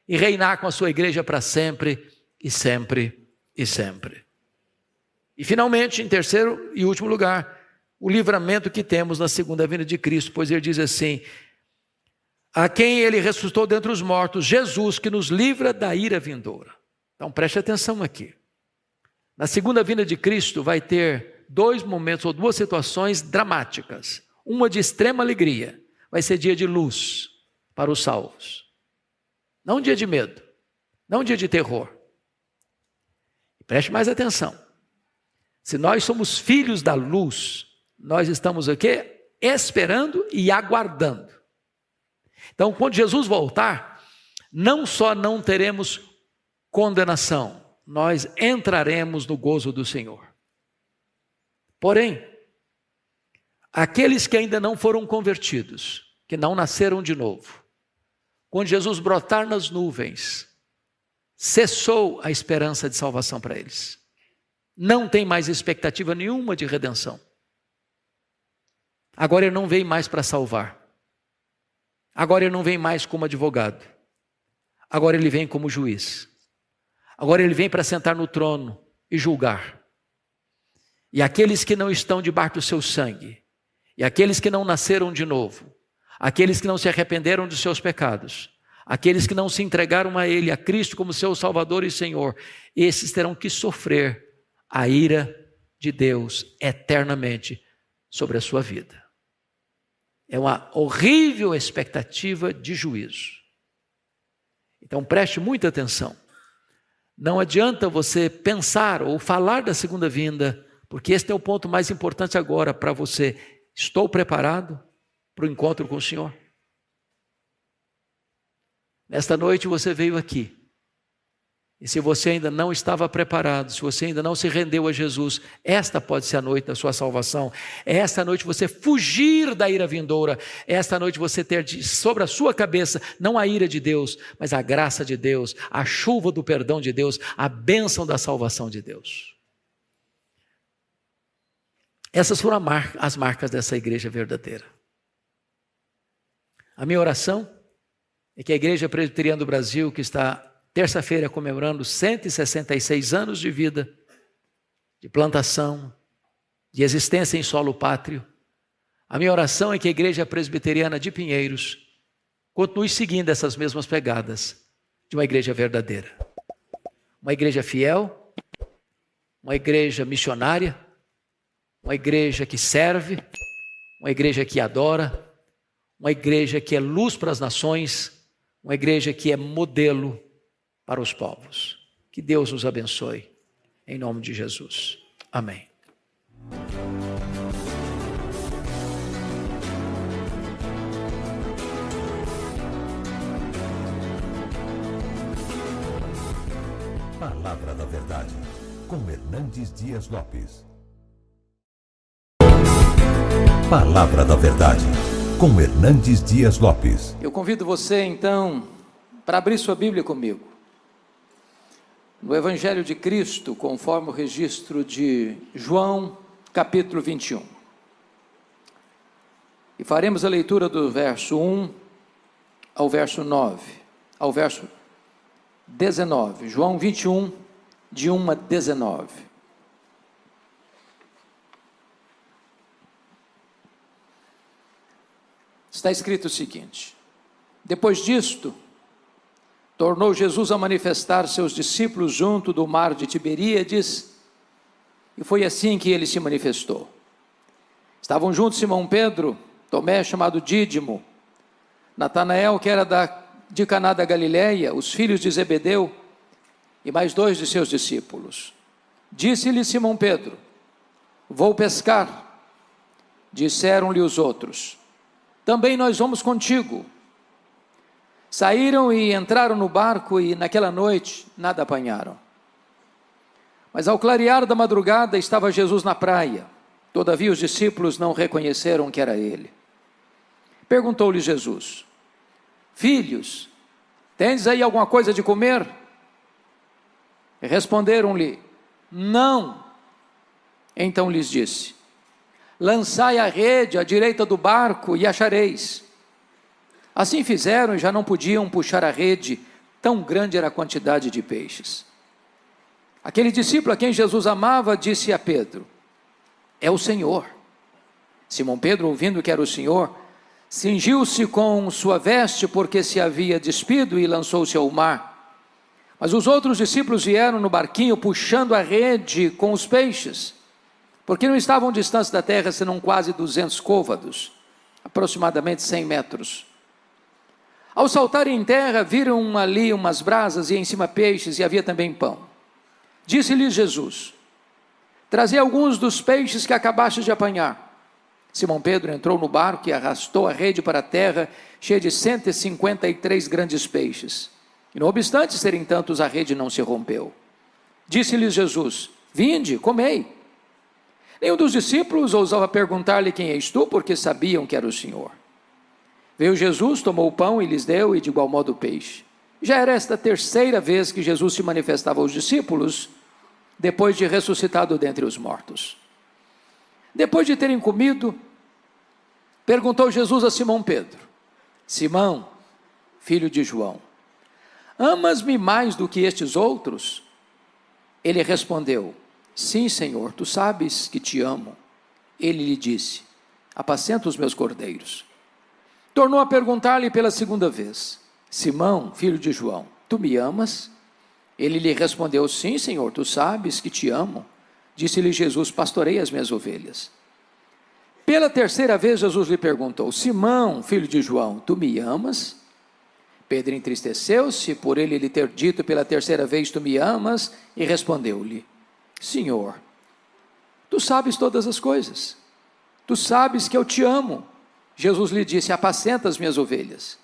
e reinar com a sua igreja para sempre, e sempre, e sempre. E finalmente, em terceiro e último lugar, o livramento que temos na segunda vinda de Cristo, pois ele diz assim, a quem ele ressuscitou dentre os mortos, Jesus, que nos livra da ira vindoura. Então preste atenção aqui. Na segunda vinda de Cristo vai ter dois momentos ou duas situações dramáticas. Uma de extrema alegria, vai ser dia de luz para os salvos. Não um dia de medo, não um dia de terror. Preste mais atenção. Se nós somos filhos da luz, nós estamos aqui esperando e aguardando. Então, quando Jesus voltar, não só não teremos condenação, nós entraremos no gozo do Senhor. Porém, aqueles que ainda não foram convertidos, que não nasceram de novo, quando Jesus brotar nas nuvens, cessou a esperança de salvação para eles. Não tem mais expectativa nenhuma de redenção. Agora ele não vem mais para salvar. Agora ele não vem mais como advogado. Agora ele vem como juiz. Agora ele vem para sentar no trono e julgar. E aqueles que não estão debaixo do seu sangue, e aqueles que não nasceram de novo, aqueles que não se arrependeram dos seus pecados, aqueles que não se entregaram a Ele, a Cristo como seu Salvador e Senhor, esses terão que sofrer a ira de Deus eternamente sobre a sua vida. É uma horrível expectativa de juízo. Então preste muita atenção. Não adianta você pensar ou falar da segunda vinda, porque este é o ponto mais importante agora para você. Estou preparado para o encontro com o Senhor? Nesta noite você veio aqui. E se você ainda não estava preparado, se você ainda não se rendeu a Jesus, esta pode ser a noite da sua salvação. Esta noite você fugir da ira vindoura. Esta noite você ter sobre a sua cabeça, não a ira de Deus, mas a graça de Deus, a chuva do perdão de Deus, a bênção da salvação de Deus. Essas foram as marcas dessa igreja verdadeira. A minha oração é que a Igreja Presbiteriana do Brasil, que está terça-feira comemorando 166 anos de vida, de plantação, de existência em solo pátrio, a minha oração é que a Igreja Presbiteriana de Pinheiros continue seguindo essas mesmas pegadas de uma igreja verdadeira. Uma igreja fiel, uma igreja missionária, uma igreja que serve, uma igreja que adora, uma igreja que é luz para as nações, uma igreja que é modelo para os povos. Que Deus nos abençoe, em nome de Jesus. Amém. Palavra da Verdade, com Hernandes Dias Lopes. Palavra da Verdade, com Hernandes Dias Lopes. Eu convido você, então, para abrir sua Bíblia comigo. No Evangelho de Cristo, conforme o registro de João, capítulo 21. E faremos a leitura do verso 1 ao verso 9, ao verso 19. João 21, de 1 a 19. Está escrito o seguinte: depois disto, tornou Jesus a manifestar seus discípulos junto do mar de Tiberíades, e foi assim que ele se manifestou. Estavam juntos Simão Pedro, Tomé, chamado Dídimo, Natanael, que era de Caná da Galileia, os filhos de Zebedeu, e mais 2 de seus discípulos. Disse-lhe Simão Pedro: vou pescar. Disseram-lhe os outros: também nós vamos contigo. Saíram e entraram no barco, e naquela noite nada apanharam. Mas ao clarear da madrugada estava Jesus na praia. Todavia os discípulos não reconheceram que era ele. Perguntou-lhe Jesus: filhos, tendes aí alguma coisa de comer? Responderam-lhe: não. Então lhes disse: lançai a rede à direita do barco e achareis. Assim fizeram e já não podiam puxar a rede, tão grande era a quantidade de peixes. Aquele discípulo a quem Jesus amava disse a Pedro: é o Senhor. Simão Pedro, ouvindo que era o Senhor, cingiu-se com sua veste, porque se havia despido, e lançou-se ao mar. Mas os outros discípulos vieram no barquinho, puxando a rede com os peixes, porque não estavam distantes da terra, senão quase 200 côvados, aproximadamente 100 metros. Ao saltarem em terra, viram ali umas brasas, e em cima peixes, e havia também pão. Disse-lhes Jesus: trazei alguns dos peixes que acabastes de apanhar. Simão Pedro entrou no barco e arrastou a rede para a terra, cheia de 153 grandes peixes. E não obstante serem tantos, a rede não se rompeu. Disse-lhes Jesus: vinde, comei. Nenhum dos discípulos ousava perguntar-lhe: quem és tu? Porque sabiam que era o Senhor. Veio Jesus, tomou o pão e lhes deu, e de igual modo o peixe. Já era esta a 3ª vez que Jesus se manifestava aos discípulos, depois de ressuscitado dentre os mortos. Depois de terem comido, perguntou Jesus a Simão Pedro: Simão, filho de João, amas-me mais do que estes outros? Ele respondeu: sim, Senhor, tu sabes que te amo. Ele lhe disse: apacenta os meus cordeiros. Tornou a perguntar-lhe pela 2ª vez: Simão, filho de João, tu me amas? Ele lhe respondeu: sim, Senhor, tu sabes que te amo. Disse-lhe Jesus: pastorei as minhas ovelhas. Pela 3ª vez Jesus lhe perguntou: Simão, filho de João, tu me amas? Pedro entristeceu-se por ele lhe ter dito pela 3ª vez: tu me amas? E respondeu-lhe: Senhor, tu sabes todas as coisas, tu sabes que eu te amo. Jesus lhe disse: apacenta as minhas ovelhas.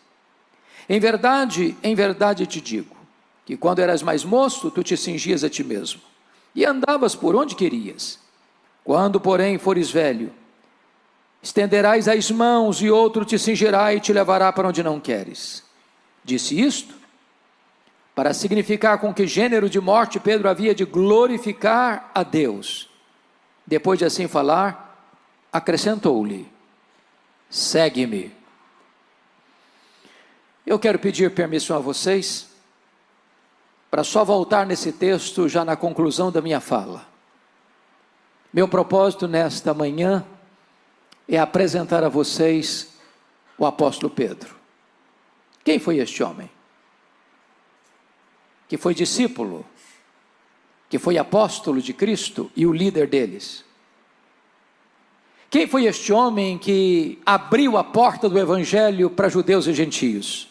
Em verdade te digo, que quando eras mais moço, tu te cingias a ti mesmo, e andavas por onde querias. Quando, porém, fores velho, estenderás as mãos, e outro te cingirá e te levará para onde não queres. Disse isto para significar com que gênero de morte Pedro havia de glorificar a Deus. Depois de assim falar, acrescentou-lhe: segue-me. Eu quero pedir permissão a vocês para só voltar nesse texto já na conclusão da minha fala. Meu propósito nesta manhã é apresentar a vocês o apóstolo Pedro. Quem foi este homem? Que foi discípulo, que foi apóstolo de Cristo e o líder deles. Quem foi este homem que abriu a porta do evangelho para judeus e gentios?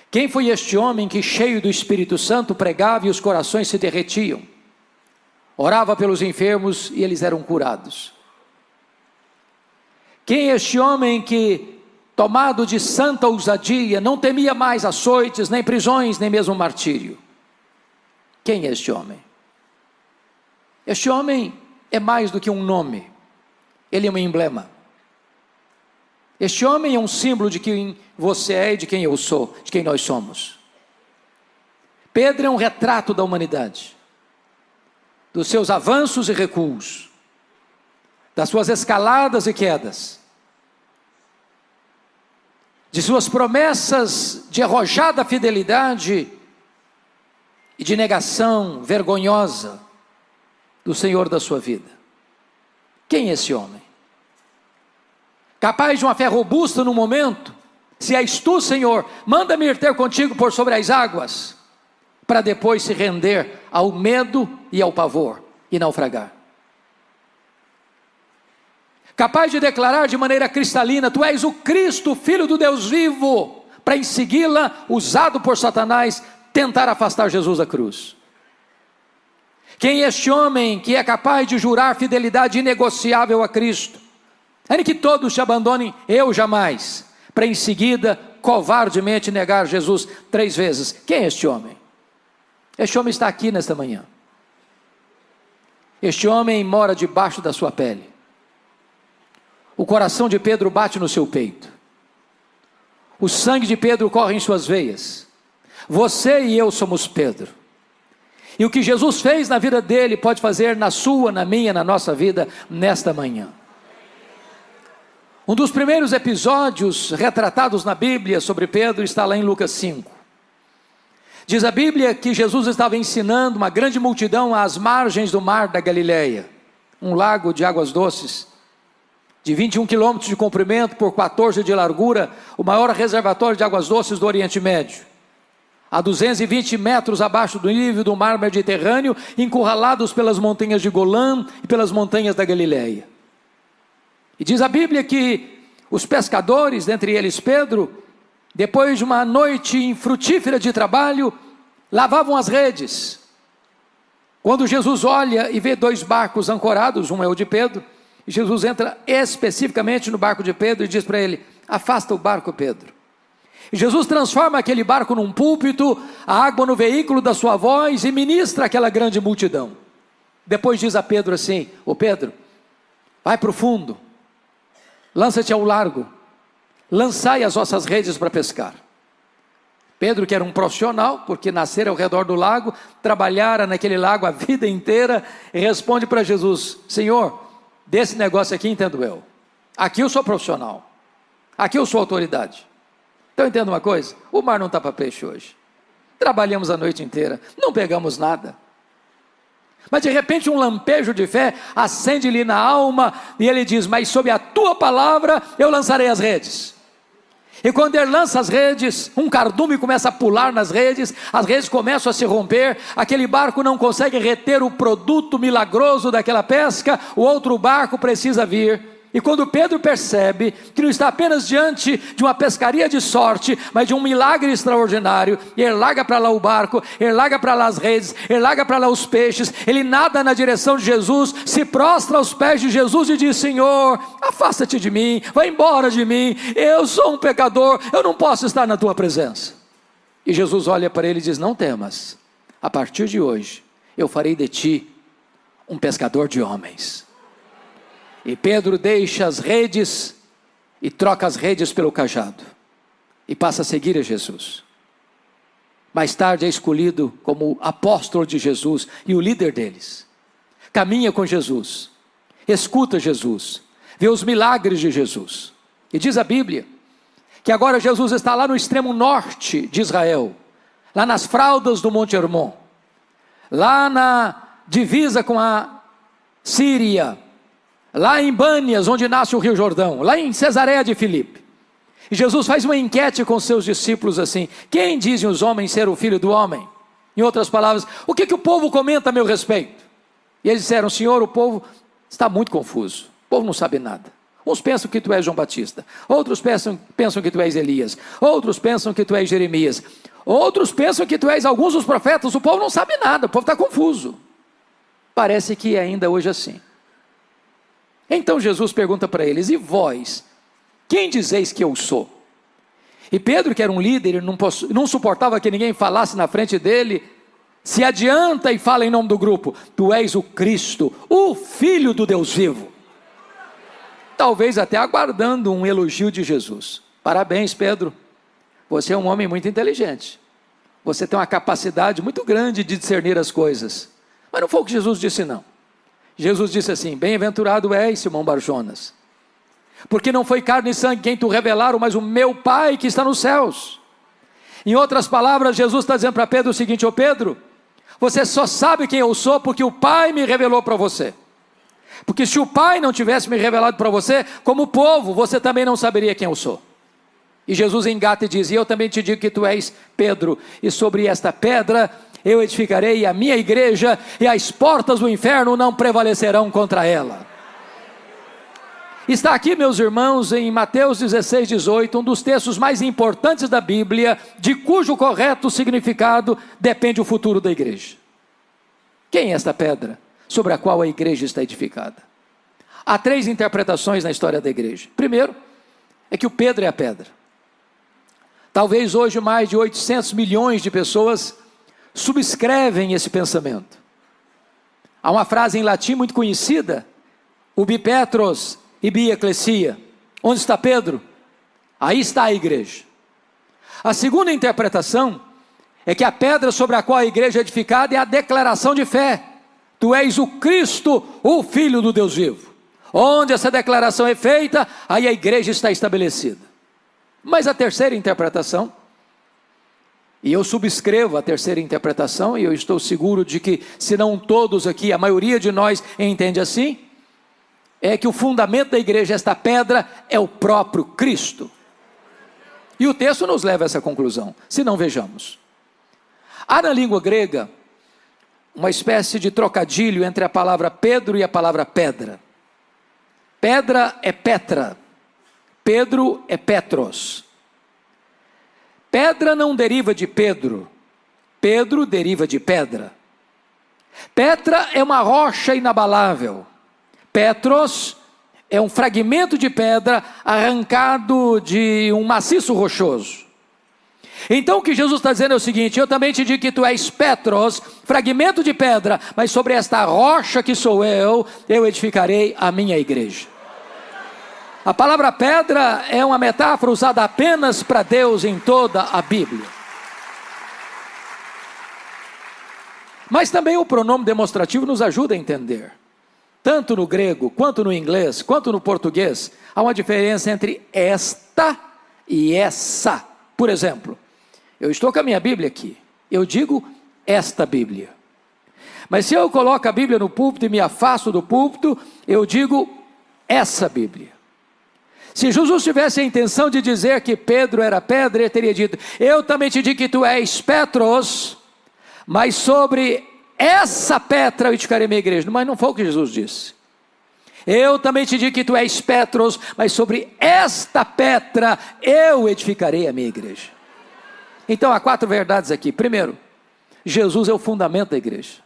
Quem foi este homem que, cheio do Espírito Santo, pregava e os corações se derretiam? Orava pelos enfermos e eles eram curados. Quem é este homem que, tomado de santa ousadia, não temia mais açoites, nem prisões, nem mesmo martírio? Quem é este homem? Este homem é mais do que um nome, ele é um emblema. Este homem é um símbolo de quem você é e de quem eu sou, de quem nós somos. Pedro é um retrato da humanidade, dos seus avanços e recuos, das suas escaladas e quedas, de suas promessas de arrojada fidelidade e de negação vergonhosa do Senhor da sua vida. Quem é esse homem? Capaz de uma fé robusta no momento, se és tu, Senhor, manda-me ir ter contigo por sobre as águas, para depois se render ao medo e ao pavor e naufragar. Capaz de declarar de maneira cristalina: tu és o Cristo, Filho do Deus vivo, para em segui-la, usado por Satanás, tentar afastar Jesus da cruz. Quem é este homem que é capaz de jurar fidelidade inegociável a Cristo, ainda que todos te abandonem, eu jamais, para em seguida covardemente negar Jesus 3 vezes? Quem é este homem? Este homem está aqui nesta manhã. Este homem mora debaixo da sua pele. O coração de Pedro bate no seu peito. O sangue de Pedro corre em suas veias. Você e eu somos Pedro. E o que Jesus fez na vida dele pode fazer na sua, na minha, na nossa vida nesta manhã. Um dos primeiros episódios retratados na Bíblia sobre Pedro está lá em Lucas 5. Diz a Bíblia que Jesus estava ensinando uma grande multidão às margens do mar da Galileia, um lago de águas doces, de 21 quilômetros de comprimento por 14 de largura, o maior reservatório de águas doces do Oriente Médio, a 220 metros abaixo do nível do mar Mediterrâneo, encurralados pelas montanhas de Golã e pelas montanhas da Galileia. E diz a Bíblia que os pescadores, dentre eles Pedro, depois de uma noite infrutífera de trabalho, lavavam as redes. Quando Jesus olha e vê 2 barcos ancorados, um é o de Pedro, e Jesus entra especificamente no barco de Pedro e diz para ele: afasta o barco, Pedro. E Jesus transforma aquele barco num púlpito, a água no veículo da sua voz, e ministra aquela grande multidão. Depois diz a Pedro assim: ô Pedro, vai para o fundo, lança-te ao largo, lançai as vossas redes para pescar. Pedro, que era um profissional, porque nascera ao redor do lago, trabalhara naquele lago a vida inteira, e responde para Jesus: Senhor, desse negócio aqui entendo eu. Aqui eu sou profissional, aqui eu sou autoridade. Então entenda uma coisa: o mar não está para peixe hoje. Trabalhamos a noite inteira, não pegamos nada. Mas de repente um lampejo de fé acende-lhe na alma, e ele diz: mas sob a tua palavra eu lançarei as redes. E quando ele lança as redes, um cardume começa a pular nas redes, as redes começam a se romper, aquele barco não consegue reter o produto milagroso daquela pesca, o outro barco precisa vir. E quando Pedro percebe que não está apenas diante de uma pescaria de sorte, mas de um milagre extraordinário, e ele larga para lá o barco, ele larga para lá as redes, ele larga para lá os peixes, ele nada na direção de Jesus, se prostra aos pés de Jesus e diz: Senhor, afasta-te de mim, vai embora de mim, eu sou um pecador, eu não posso estar na tua presença. E Jesus olha para ele e diz: não temas, a partir de hoje eu farei de ti um pescador de homens. E Pedro deixa as redes e troca as redes pelo cajado e passa a seguir a Jesus. Mais tarde é escolhido como apóstolo de Jesus e o líder deles. Caminha com Jesus, escuta Jesus, vê os milagres de Jesus. E diz a Bíblia que agora Jesus está lá no extremo norte de Israel, lá nas fraldas do Monte Hermon, lá na divisa com a Síria, lá em Bânias, onde nasce o Rio Jordão, lá em Cesareia de Filipe. E Jesus faz uma enquete com seus discípulos assim: quem dizem os homens ser o Filho do Homem? Em outras palavras, o que o povo comenta a meu respeito? E eles disseram: Senhor, o povo está muito confuso, o povo não sabe nada. Uns pensam que tu és João Batista, outros pensam que tu és Elias, outros pensam que tu és Jeremias, outros pensam que tu és alguns dos profetas. O povo não sabe nada, o povo está confuso. Parece que é ainda hoje assim. Então Jesus pergunta para eles: e vós, quem dizeis que eu sou? E Pedro, que era um líder, ele não suportava que ninguém falasse na frente dele, se adianta e fala em nome do grupo: tu és o Cristo, o Filho do Deus vivo. Talvez até aguardando um elogio de Jesus. Parabéns, Pedro, você é um homem muito inteligente, você tem uma capacidade muito grande de discernir as coisas. Mas não foi o que Jesus disse, não. Jesus disse assim: bem-aventurado és, Simão Barjonas, porque não foi carne e sangue quem tu revelaram, mas o meu Pai que está nos céus. Em outras palavras, Jesus está dizendo para Pedro o seguinte: ô Pedro, você só sabe quem eu sou porque o Pai me revelou para você. Porque se o Pai não tivesse me revelado para você, como povo, você também não saberia quem eu sou. E Jesus engata e diz: e eu também te digo que tu és Pedro, e sobre esta pedra eu edificarei a minha igreja, e as portas do inferno não prevalecerão contra ela. Está aqui, meus irmãos, em Mateus 16, 18, um dos textos mais importantes da Bíblia, de cujo correto significado depende o futuro da igreja. Quem é esta pedra sobre a qual a igreja está edificada? Há 3 interpretações na história da igreja. Primeiro, é que o Pedro é a pedra. Talvez hoje mais de 800 milhões de pessoas subscrevem esse pensamento. Há uma frase em latim muito conhecida: ubi Petros ibi ecclesia. Onde está Pedro? Aí está a igreja. A segunda interpretação é que a pedra sobre a qual a igreja é edificada é a declaração de fé: tu és o Cristo, o Filho do Deus vivo. Onde essa declaração é feita, aí a igreja está estabelecida. Mas a terceira interpretação, e eu subscrevo a terceira interpretação, e eu estou seguro de que, se não todos aqui, a maioria de nós entende assim, é que o fundamento da igreja, esta pedra, é o próprio Cristo. E o texto nos leva a essa conclusão, se não vejamos. Há na língua grega uma espécie de trocadilho entre a palavra Pedro e a palavra pedra. Pedra é Petra, Pedro é Petros. Pedra não deriva de Pedro, Pedro deriva de pedra. Petra é uma rocha inabalável, Petros é um fragmento de pedra arrancado de um maciço rochoso. Então o que Jesus está dizendo é o seguinte: eu também te digo que tu és Petros, fragmento de pedra, mas sobre esta rocha que sou eu edificarei a minha igreja. A palavra pedra é uma metáfora usada apenas para Deus em toda a Bíblia. Mas também o pronome demonstrativo nos ajuda a entender. Tanto no grego, quanto no inglês, quanto no português, há uma diferença entre esta e essa. Por exemplo, eu estou com a minha Bíblia aqui, eu digo esta Bíblia. Mas se eu coloco a Bíblia no púlpito e me afasto do púlpito, eu digo essa Bíblia. Se Jesus tivesse a intenção de dizer que Pedro era pedra, ele teria dito: eu também te digo que tu és Petros, mas sobre essa pedra eu edificarei minha igreja. Mas não foi o que Jesus disse. Eu também te digo que tu és Petros, mas sobre esta pedra eu edificarei a minha igreja. Então há 4 verdades aqui. Primeiro, Jesus é o fundamento da igreja.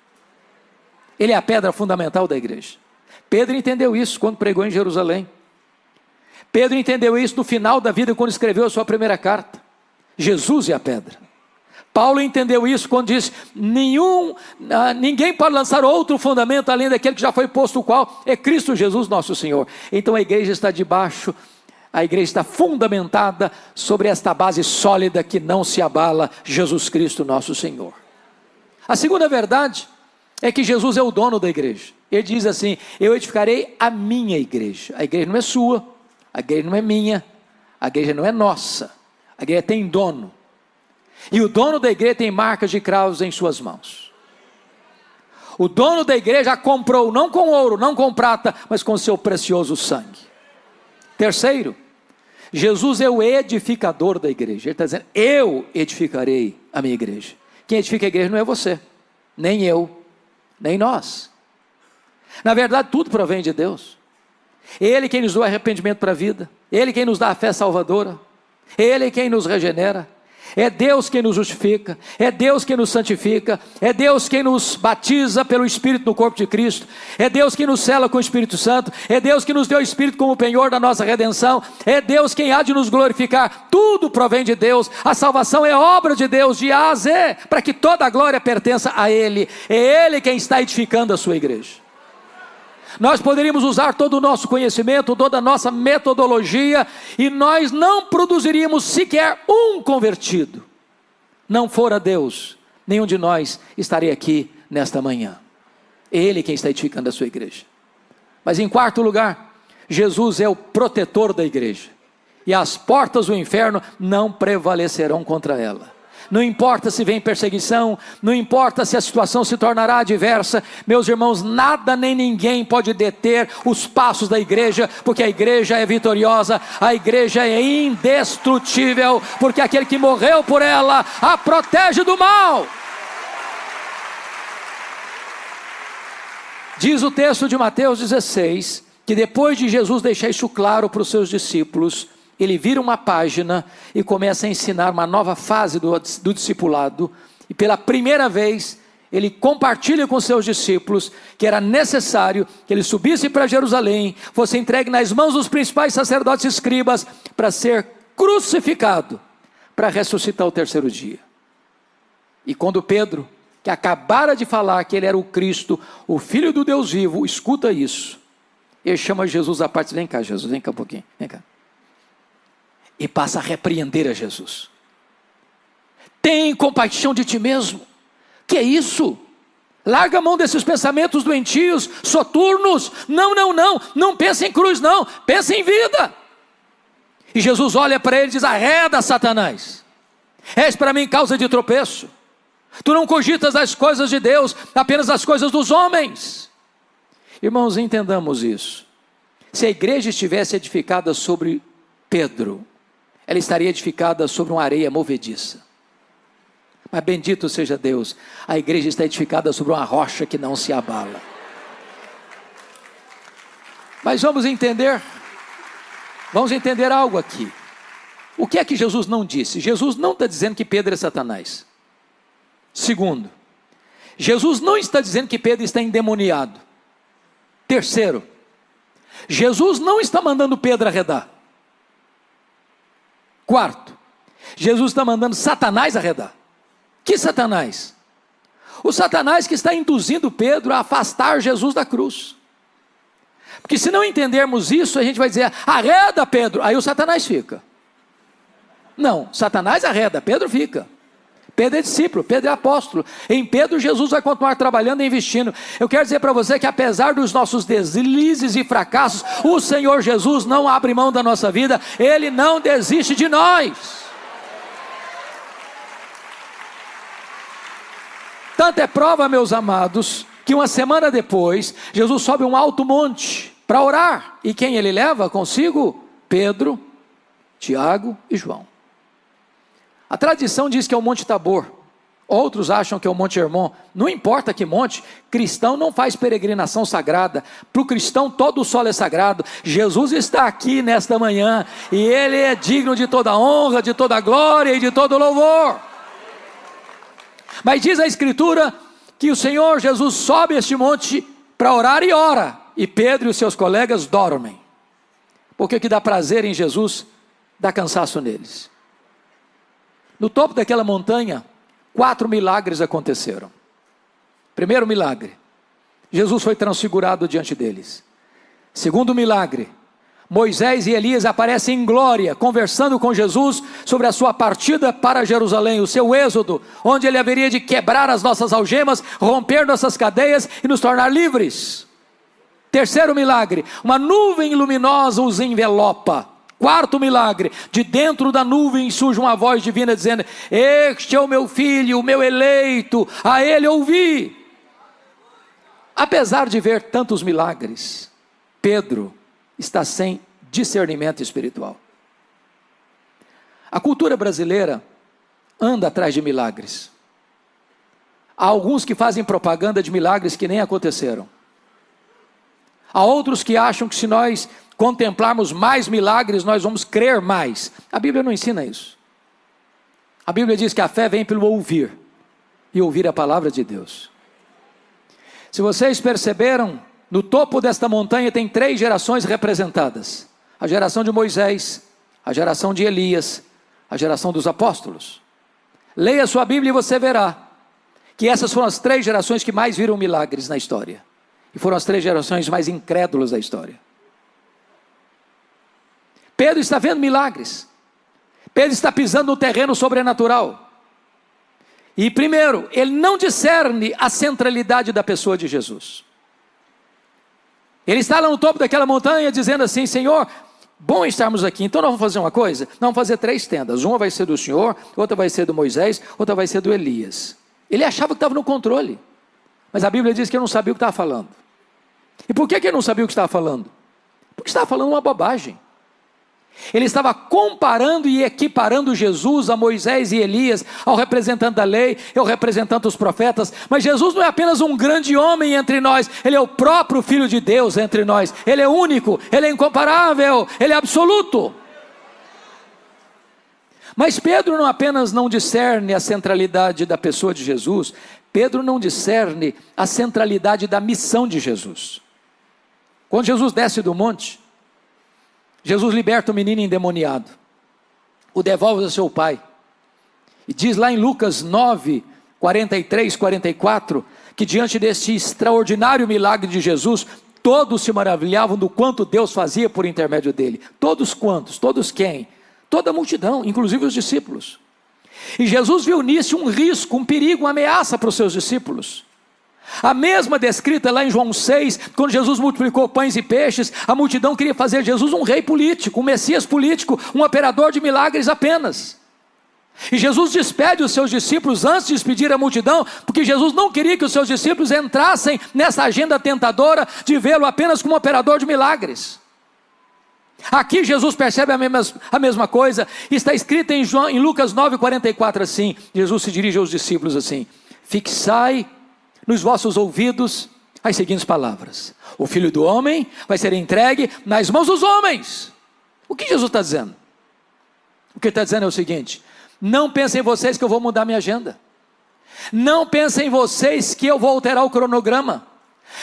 Ele é a pedra fundamental da igreja. Pedro entendeu isso quando pregou em Jerusalém. Pedro entendeu isso no final da vida, quando escreveu a sua primeira carta. Jesus é a pedra. Paulo entendeu isso quando disse: ninguém pode lançar outro fundamento além daquele que já foi posto, o qual é Cristo Jesus nosso Senhor. Então a igreja está debaixo, a igreja está fundamentada sobre esta base sólida que não se abala: Jesus Cristo nosso Senhor. A segunda verdade é que Jesus é o dono da igreja. Ele diz assim: eu edificarei a minha igreja. A igreja não é sua, a igreja não é minha, a igreja não é nossa, a igreja tem dono. E o dono da igreja tem marcas de cravos em suas mãos. O dono da igreja a comprou não com ouro, não com prata, mas com seu precioso sangue. Terceiro, Jesus é o edificador da igreja. Ele está dizendo: eu edificarei a minha igreja. Quem edifica a igreja não é você, nem eu, nem nós. Na verdade, tudo provém de Deus. Ele quem nos dá arrependimento para a vida, Ele quem nos dá a fé salvadora, Ele quem nos regenera, É Deus quem nos justifica, é Deus quem nos santifica, é Deus quem nos batiza pelo Espírito no corpo de Cristo, é Deus quem nos sela com o Espírito Santo, é Deus que nos deu o Espírito como penhor da nossa redenção, é Deus quem há de nos glorificar. Tudo provém de Deus, a salvação é obra de Deus, de A a Z, para que toda a glória pertença a Ele. É Ele quem está edificando a sua igreja. Nós poderíamos usar todo o nosso conhecimento, toda a nossa metodologia, e nós não produziríamos sequer um convertido. Não fora Deus, nenhum de nós estaria aqui nesta manhã. É Ele quem está edificando a sua igreja. Mas em quarto lugar, Jesus é o protetor da igreja, e as portas do inferno não prevalecerão contra ela. Não importa se vem perseguição, não importa se a situação se tornará adversa, meus irmãos, nada nem ninguém pode deter os passos da igreja, porque a igreja é vitoriosa, a igreja é indestrutível, porque aquele que morreu por ela a protege do mal. Diz o texto de Mateus 16, que depois de Jesus deixar isso claro para os seus discípulos, ele vira uma página e começa a ensinar uma nova fase do discipulado, e pela primeira vez ele compartilha com seus discípulos que era necessário que ele subisse para Jerusalém, fosse entregue nas mãos dos principais sacerdotes e escribas, para ser crucificado, para ressuscitar ao terceiro dia. E quando Pedro, que acabara de falar que ele era o Cristo, o Filho do Deus vivo, escuta isso, ele chama Jesus à parte. Vem cá, Jesus, vem cá um pouquinho, vem cá. E passa a repreender a Jesus. Tem compaixão de ti mesmo. Que é isso? Larga a mão desses pensamentos doentios, soturnos. Não pensa em cruz não, pensa em vida. E Jesus olha para ele e diz: arreda, Satanás, és para mim causa de tropeço. Tu não cogitas as coisas de Deus, apenas as coisas dos homens. Irmãos, entendamos isso. Se a igreja estivesse edificada sobre Pedro, ela estaria edificada sobre uma areia movediça. Mas bendito seja Deus, a igreja está edificada sobre uma rocha que não se abala. Mas vamos entender algo aqui. O que é que Jesus não disse? Jesus não está dizendo que Pedro é Satanás. Segundo, Jesus não está dizendo que Pedro está endemoniado. Terceiro, Jesus não está mandando Pedro arredar. Quarto, Jesus está mandando Satanás arredar. Que Satanás? O Satanás que está induzindo Pedro a afastar Jesus da cruz. Porque se não entendermos isso, a gente vai dizer: arreda, Pedro. Aí o Satanás fica. Não, Satanás arreda, Pedro fica. Pedro é discípulo, Pedro é apóstolo. Em Pedro, Jesus vai continuar trabalhando e investindo. Eu quero dizer para você que apesar dos nossos deslizes e fracassos, o Senhor Jesus não abre mão da nossa vida. Ele não desiste de nós. Tanto é prova, meus amados, que uma semana depois, Jesus sobe um alto monte para orar. E quem ele leva consigo? Pedro, Tiago e João. A tradição diz que é o Monte Tabor, outros acham que é o Monte Hermon. Não importa que monte, cristão não faz peregrinação sagrada. Para o cristão todo o solo é sagrado. Jesus está aqui nesta manhã, e Ele é digno de toda honra, de toda glória e de todo louvor. Mas diz a Escritura que o Senhor Jesus sobe este monte para orar e ora, e Pedro e os seus colegas dormem. Porque o que dá prazer em Jesus, dá cansaço neles. No topo daquela montanha, 4 milagres aconteceram. Primeiro milagre, Jesus foi transfigurado diante deles. Segundo milagre, Moisés e Elias aparecem em glória, conversando com Jesus sobre a sua partida para Jerusalém, o seu êxodo, onde ele haveria de quebrar as nossas algemas, romper nossas cadeias e nos tornar livres. Terceiro milagre, uma nuvem luminosa os envelopa. Quarto milagre, de dentro da nuvem surge uma voz divina dizendo: este é o meu filho, o meu eleito, a ele ouvi. Apesar de ver tantos milagres, Pedro está sem discernimento espiritual. A cultura brasileira anda atrás de milagres. Há alguns que fazem propaganda de milagres que nem aconteceram. Há outros que acham que se nós contemplarmos mais milagres, nós vamos crer mais. A Bíblia não ensina isso. A Bíblia diz que a fé vem pelo ouvir, e ouvir a palavra de Deus. Se vocês perceberam, no topo desta montanha tem 3 gerações representadas: a geração de Moisés, a geração de Elias, a geração dos apóstolos. Leia sua Bíblia e você verá que essas foram as 3 gerações que mais viram milagres na história, e foram as 3 gerações mais incrédulas da história. Pedro está vendo milagres, Pedro está pisando no terreno sobrenatural. E primeiro, ele não discerne a centralidade da pessoa de Jesus. Ele está lá no topo daquela montanha dizendo assim: Senhor, bom estarmos aqui, então nós vamos fazer uma coisa, nós vamos fazer 3 tendas, uma vai ser do Senhor, outra vai ser do Moisés, outra vai ser do Elias. Ele achava que estava no controle, mas a Bíblia diz que ele não sabia o que estava falando. E por que ele não sabia o que estava falando? Porque estava falando uma bobagem. Ele estava comparando e equiparando Jesus a Moisés e Elias, ao representante da lei, ao representante dos profetas. Mas Jesus não é apenas um grande homem entre nós, Ele é o próprio Filho de Deus entre nós. Ele é único, Ele é incomparável, Ele é absoluto. Mas Pedro não apenas não discerne a centralidade da pessoa de Jesus, Pedro não discerne a centralidade da missão de Jesus. Quando Jesus desce do monte, Jesus liberta o menino endemoniado, o devolve ao seu pai, e diz lá em Lucas 9, 43, 44, que diante desse extraordinário milagre de Jesus, todos se maravilhavam do quanto Deus fazia por intermédio dele. Todos quantos? Todos quem? Toda a multidão, inclusive os discípulos. E Jesus viu nisso um risco, um perigo, uma ameaça para os seus discípulos. A mesma descrita lá em João 6, quando Jesus multiplicou pães e peixes, a multidão queria fazer Jesus um rei político, um Messias político, um operador de milagres apenas. E Jesus despede os seus discípulos antes de despedir a multidão, porque Jesus não queria que os seus discípulos entrassem nessa agenda tentadora de vê-lo apenas como operador de milagres. Aqui Jesus percebe a mesma coisa, está escrito em Lucas 9, 44 assim, Jesus se dirige aos discípulos assim: fixai nos vossos ouvidos as seguintes palavras: o Filho do Homem vai ser entregue nas mãos dos homens. O que Jesus está dizendo? O que ele está dizendo é o seguinte: não pensem vocês que eu vou mudar minha agenda, não pensem vocês que eu vou alterar o cronograma,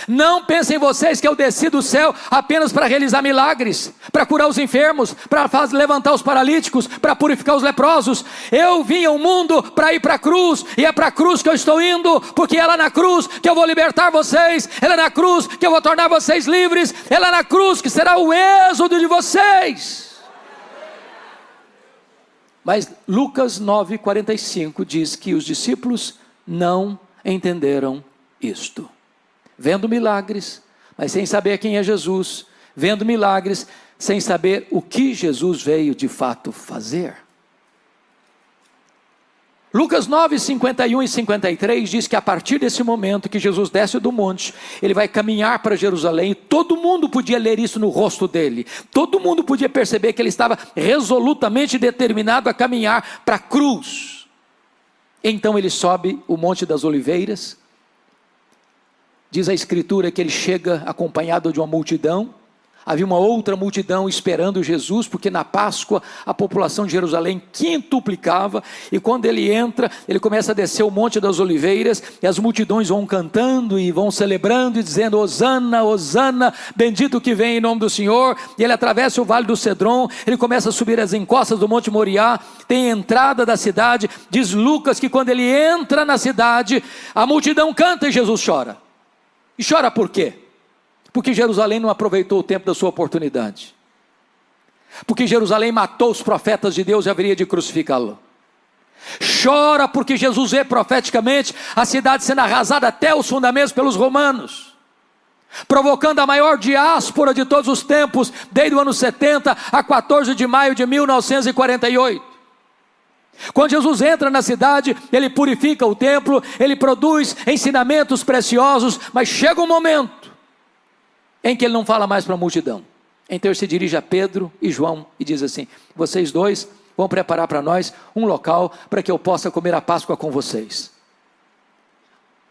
não pensem vocês que eu desci do céu apenas para realizar milagres, para curar os enfermos, para levantar os paralíticos, para purificar os leprosos. Eu vim ao mundo para ir para a cruz, e é para a cruz que eu estou indo, porque é lá na cruz que eu vou libertar vocês, é lá na cruz que eu vou tornar vocês livres, é lá na cruz que será o êxodo de vocês. Mas Lucas 9, 45 diz que os discípulos não entenderam isto. Vendo milagres, mas sem saber quem é Jesus, vendo milagres, sem saber o que Jesus veio de fato fazer. Lucas 9, 51 e 53 diz que a partir desse momento que Jesus desce do monte, ele vai caminhar para Jerusalém, e todo mundo podia ler isso no rosto dele, todo mundo podia perceber que ele estava resolutamente determinado a caminhar para a cruz. Então ele sobe o Monte das Oliveiras. Diz a Escritura que ele chega acompanhado de uma multidão. Havia uma outra multidão esperando Jesus, porque na Páscoa a população de Jerusalém quintuplicava, e quando ele entra, ele começa a descer o Monte das Oliveiras, e as multidões vão cantando e vão celebrando e dizendo: Hosana, Hosana, bendito que vem em nome do Senhor. E ele atravessa o Vale do Cedron, ele começa a subir as encostas do Monte Moriá, tem a entrada da cidade. Diz Lucas que quando ele entra na cidade, a multidão canta e Jesus chora. E chora por quê? Porque Jerusalém não aproveitou o tempo da sua oportunidade. Porque Jerusalém matou os profetas de Deus e haveria de crucificá-lo. Chora porque Jesus vê profeticamente a cidade sendo arrasada até os fundamentos pelos romanos, provocando a maior diáspora de todos os tempos, desde o ano 70 a 14 de maio de 1948. Quando Jesus entra na cidade, ele purifica o templo, ele produz ensinamentos preciosos, mas chega um momento em que ele não fala mais para a multidão. Então ele se dirige a Pedro e João e diz assim: vocês dois vão preparar para nós um local para que eu possa comer a Páscoa com vocês.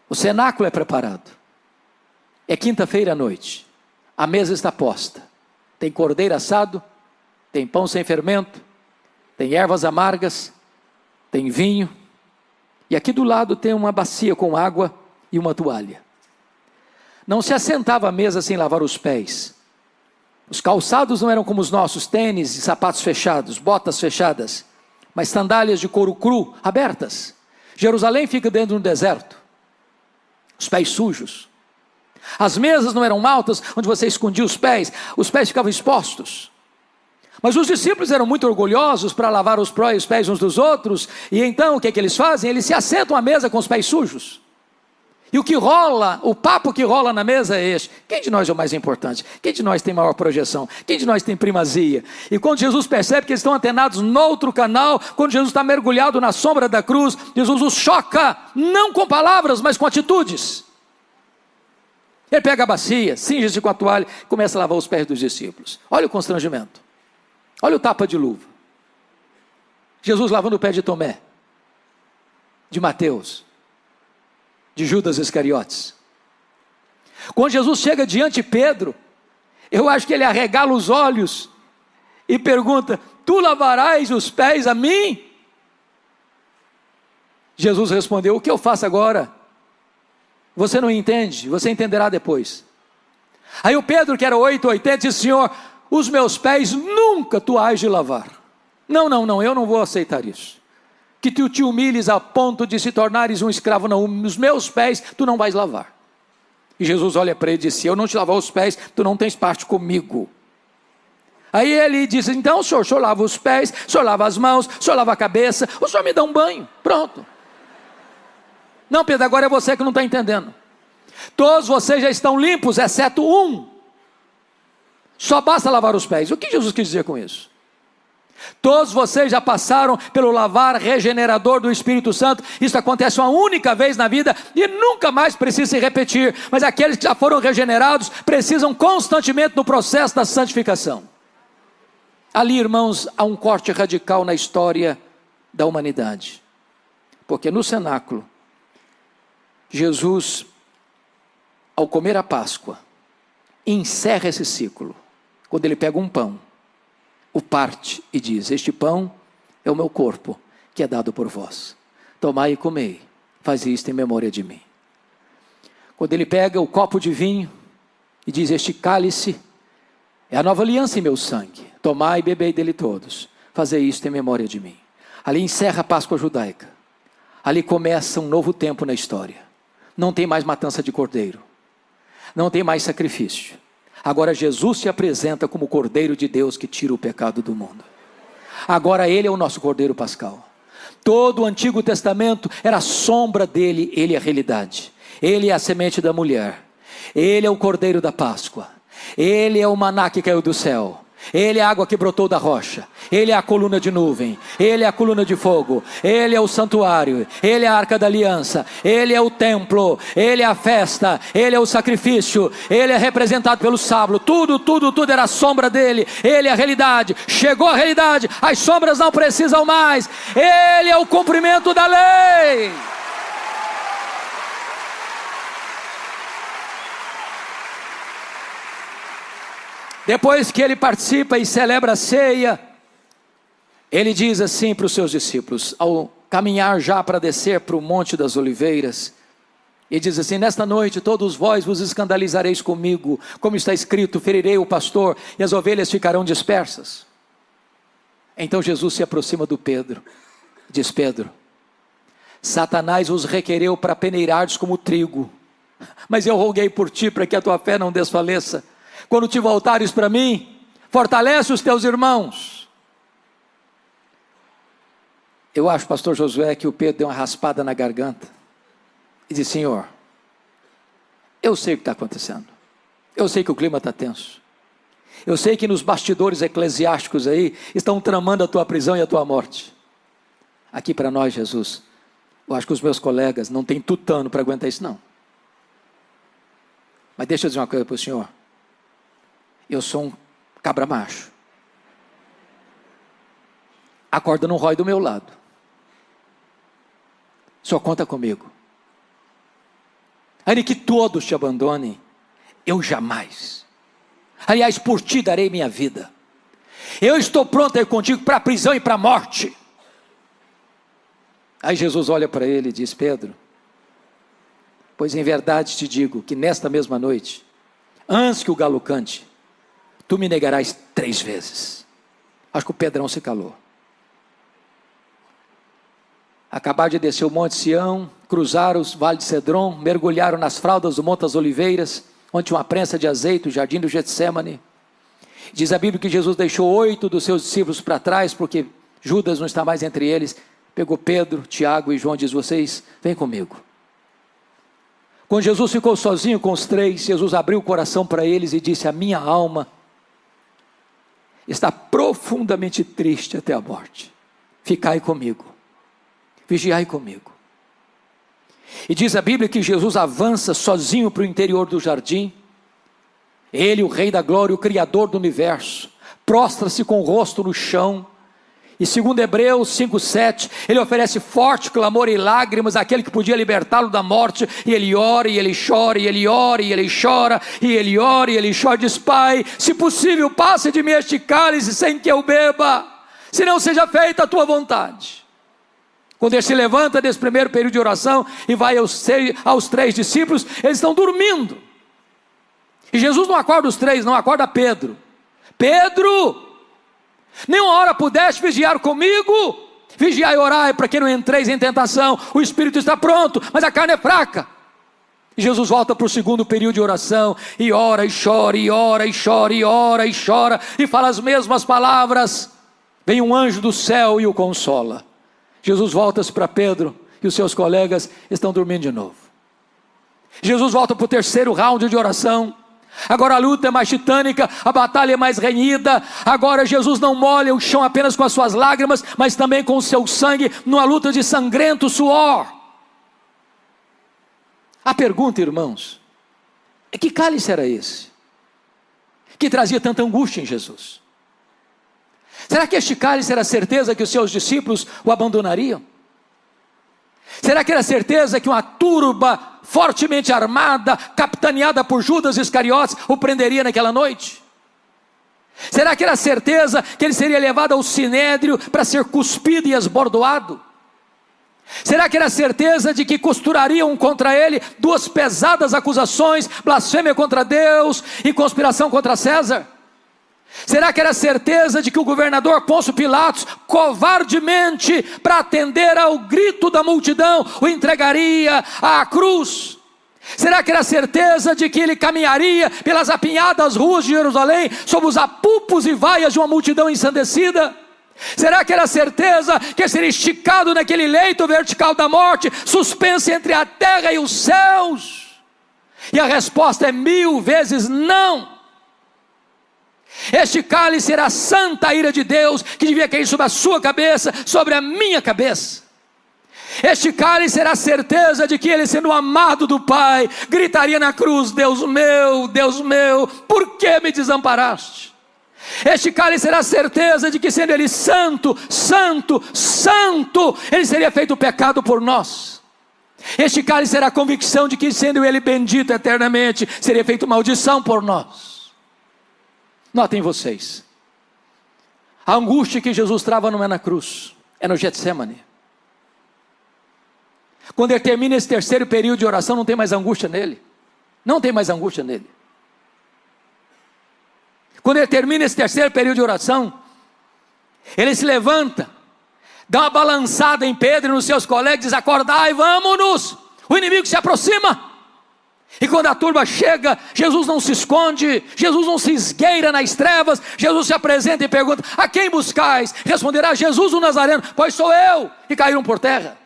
O cenáculo é preparado, é quinta-feira à noite, a mesa está posta, tem cordeiro assado, tem pão sem fermento, tem ervas amargas, tem vinho, e aqui do lado tem uma bacia com água e uma toalha. Não se assentava à mesa sem lavar os pés. Os calçados não eram como os nossos, tênis e sapatos fechados, botas fechadas, mas sandálias de couro cru, abertas. Jerusalém fica dentro de um deserto. Os pés sujos. As mesas não eram altas, onde você escondia os pés ficavam expostos. Mas os discípulos eram muito orgulhosos para lavar os pés uns dos outros, e então o que eles fazem? Eles se assentam à mesa com os pés sujos. E o papo que rola na mesa é este: quem de nós é o mais importante? Quem de nós tem maior projeção? Quem de nós tem primazia? E quando Jesus percebe que eles estão antenados noutro canal, quando Jesus está mergulhado na sombra da cruz, Jesus os choca, não com palavras, mas com atitudes. Ele pega a bacia, cinge-se com a toalha e começa a lavar os pés dos discípulos. Olha o constrangimento, olha o tapa de luva. Jesus lavando o pé de Tomé, de Mateus, de Judas Iscariotes. Quando Jesus chega diante de Pedro, eu acho que ele arregala os olhos e pergunta: tu lavarás os pés a mim? Jesus respondeu: o que eu faço agora? Você não entende, você entenderá depois. Aí o Pedro, que era 880, disse: Senhor, os meus pés nunca tu hás de lavar. Não, eu não vou aceitar isso. Que tu te humilhes a ponto de se tornares um escravo, não, os meus pés tu não vais lavar. E Jesus olha para ele e diz: se eu não te lavar os pés, tu não tens parte comigo. Aí ele diz: então o senhor lava os pés, o senhor lava as mãos, o senhor lava a cabeça, o senhor me dá um banho, pronto. Não, Pedro, agora é você que não está entendendo. Todos vocês já estão limpos, exceto um. Só basta lavar os pés. O que Jesus quis dizer com isso? Todos vocês já passaram pelo lavar regenerador do Espírito Santo. Isso acontece uma única vez na vida e nunca mais precisa se repetir. Mas aqueles que já foram regenerados precisam constantemente no processo da santificação. Ali, irmãos, há um corte radical na história da humanidade. Porque no cenáculo, Jesus, ao comer a Páscoa, encerra esse ciclo. Quando ele pega um pão, o parte e diz: este pão é o meu corpo, que é dado por vós. Tomai e comei, faz isto em memória de mim. Quando ele pega o copo de vinho e diz: este cálice é a nova aliança em meu sangue. Tomai e bebei dele todos, fazei isto em memória de mim. Ali encerra a Páscoa judaica. Ali começa um novo tempo na história. Não tem mais matança de cordeiro, não tem mais sacrifício. Agora Jesus se apresenta como o Cordeiro de Deus que tira o pecado do mundo. Agora ele é o nosso Cordeiro Pascal. Todo o Antigo Testamento era a sombra dele, ele é a realidade. Ele é a semente da mulher, ele é o Cordeiro da Páscoa, ele é o maná que caiu do céu, ele é a água que brotou da rocha, ele é a coluna de nuvem, ele é a coluna de fogo, ele é o santuário, ele é a arca da aliança, ele é o templo, ele é a festa, ele é o sacrifício, ele é representado pelo sábado. Tudo era a sombra dele. Ele é a realidade. Chegou a realidade, as sombras não precisam mais. Ele é o cumprimento da lei. Depois que ele participa e celebra a ceia, ele diz assim para os seus discípulos, ao caminhar já para descer para o Monte das Oliveiras, ele diz assim: nesta noite todos vós vos escandalizareis comigo, como está escrito: ferirei o pastor e as ovelhas ficarão dispersas. Então Jesus se aproxima do Pedro, diz: Pedro, Satanás os requereu para peneirares como trigo, mas eu roguei por ti para que a tua fé não desfaleça. Quando te voltares para mim, fortalece os teus irmãos. Eu acho, pastor Josué, que o Pedro deu uma raspada na garganta e disse: Senhor, eu sei o que está acontecendo, eu sei que o clima está tenso, eu sei que nos bastidores eclesiásticos aí estão tramando a tua prisão e a tua morte. Aqui para nós, Jesus, eu acho que os meus colegas não têm tutano para aguentar isso não. Mas deixa eu dizer uma coisa para o senhor: eu sou um cabra macho. A corda não rói do meu lado. Só conta comigo. Ainda que todos te abandonem, eu jamais. Aliás, por ti darei minha vida. Eu estou pronto a ir contigo para a prisão e para a morte. Aí Jesus olha para ele e diz: Pedro, pois em verdade te digo que nesta mesma noite, antes que o galo cante, tu me negarás 3 vezes. Acho que o Pedrão se calou. Acabaram de descer o Monte Sião, cruzaram o Vale de Cedron, mergulharam nas fraldas do Monte das Oliveiras, onde tinha uma prensa de azeite, o jardim do Getsêmani. Diz a Bíblia que Jesus deixou 8 dos seus discípulos para trás, porque Judas não está mais entre eles. Pegou Pedro, Tiago e João e diz: vocês, vem comigo. Quando Jesus ficou sozinho com os 3, Jesus abriu o coração para eles e disse: a minha alma está profundamente triste até a morte. Ficai comigo, vigiai comigo. E diz a Bíblia que Jesus avança sozinho para o interior do jardim. Ele, o Rei da Glória, o Criador do Universo, prostra-se com o rosto no chão. E segundo Hebreus 5:7, ele oferece forte clamor e lágrimas àquele que podia libertá-lo da morte. E ele ora e ele chora, e ele ora e ele chora, e ele ora e ele chora. Diz: Pai, se possível, passe de mim este cálice sem que eu beba, se não seja feita a tua vontade. Quando ele se levanta desse primeiro período de oração e vai aos 3 discípulos, eles estão dormindo. E Jesus não acorda os 3, não, acorda Pedro. Pedro, nenhuma hora pudeste vigiar comigo? Vigiai e orai para que não entreis em tentação. O espírito está pronto, mas a carne é fraca. E Jesus volta para o segundo período de oração, e ora e chora, e ora e chora, e ora e chora, e fala as mesmas palavras. Vem um anjo do céu e o consola. Jesus volta-se para Pedro, e os seus colegas estão dormindo de novo. Jesus volta para o terceiro round de oração. Agora a luta é mais titânica, a batalha é mais renhida. Agora Jesus não molha o chão apenas com as suas lágrimas, mas também com o seu sangue, numa luta de sangrento suor. A pergunta, irmãos, é: que cálice era esse que trazia tanta angústia em Jesus? Será que este cálice era a certeza que os seus discípulos o abandonariam? Será que era certeza que uma turba fortemente armada, capitaneada por Judas Iscariotes, o prenderia naquela noite? Será que era certeza que ele seria levado ao sinédrio para ser cuspido e esbordoado? Será que era certeza de que costurariam contra ele 2 pesadas acusações: blasfêmia contra Deus e conspiração contra César? Será que era certeza de que o governador Pôncio Pilatos, covardemente, para atender ao grito da multidão, o entregaria à cruz? Será que era certeza de que ele caminharia pelas apinhadas ruas de Jerusalém, sob os apupos e vaias de uma multidão ensandecida? Será que era certeza que ele seria esticado naquele leito vertical da morte, suspenso entre a terra e os céus? E a resposta é 1000 vezes não. Este cálice era a santa ira de Deus, que devia cair sobre a sua cabeça, sobre a minha cabeça. Este cálice era a certeza de que ele, sendo amado do Pai, gritaria na cruz: Deus meu, por que me desamparaste? Este cálice era a certeza de que, sendo ele santo, santo, santo, ele seria feito pecado por nós. Este cálice era a convicção de que, sendo ele bendito eternamente, seria feito maldição por nós. Notem vocês, a angústia que Jesus trava não é na cruz, é no Getsêmani. Quando ele termina esse terceiro período de oração, não tem mais angústia nele. Não tem mais angústia nele. Quando ele termina esse terceiro período de oração, ele se levanta, dá uma balançada em Pedro e nos seus colegas, diz: acordai, vamos-nos, o inimigo se aproxima. E quando a turba chega, Jesus não se esconde, Jesus não se esgueira nas trevas. Jesus se apresenta e pergunta: a quem buscais? Responderá: Jesus o Nazareno. Pois sou eu. E caíram por terra.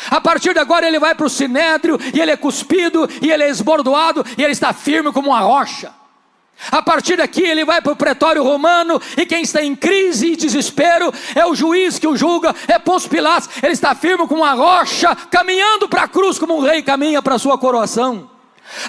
A partir de agora ele vai para o sinédrio, e ele é cuspido, e ele é esbordoado, e ele está firme como uma rocha. A partir daqui ele vai para o pretório romano, e quem está em crise e desespero é o juiz que o julga, é Pôncio Pilatos. Ele está firme como uma rocha, caminhando para a cruz como um rei caminha para a sua coroação.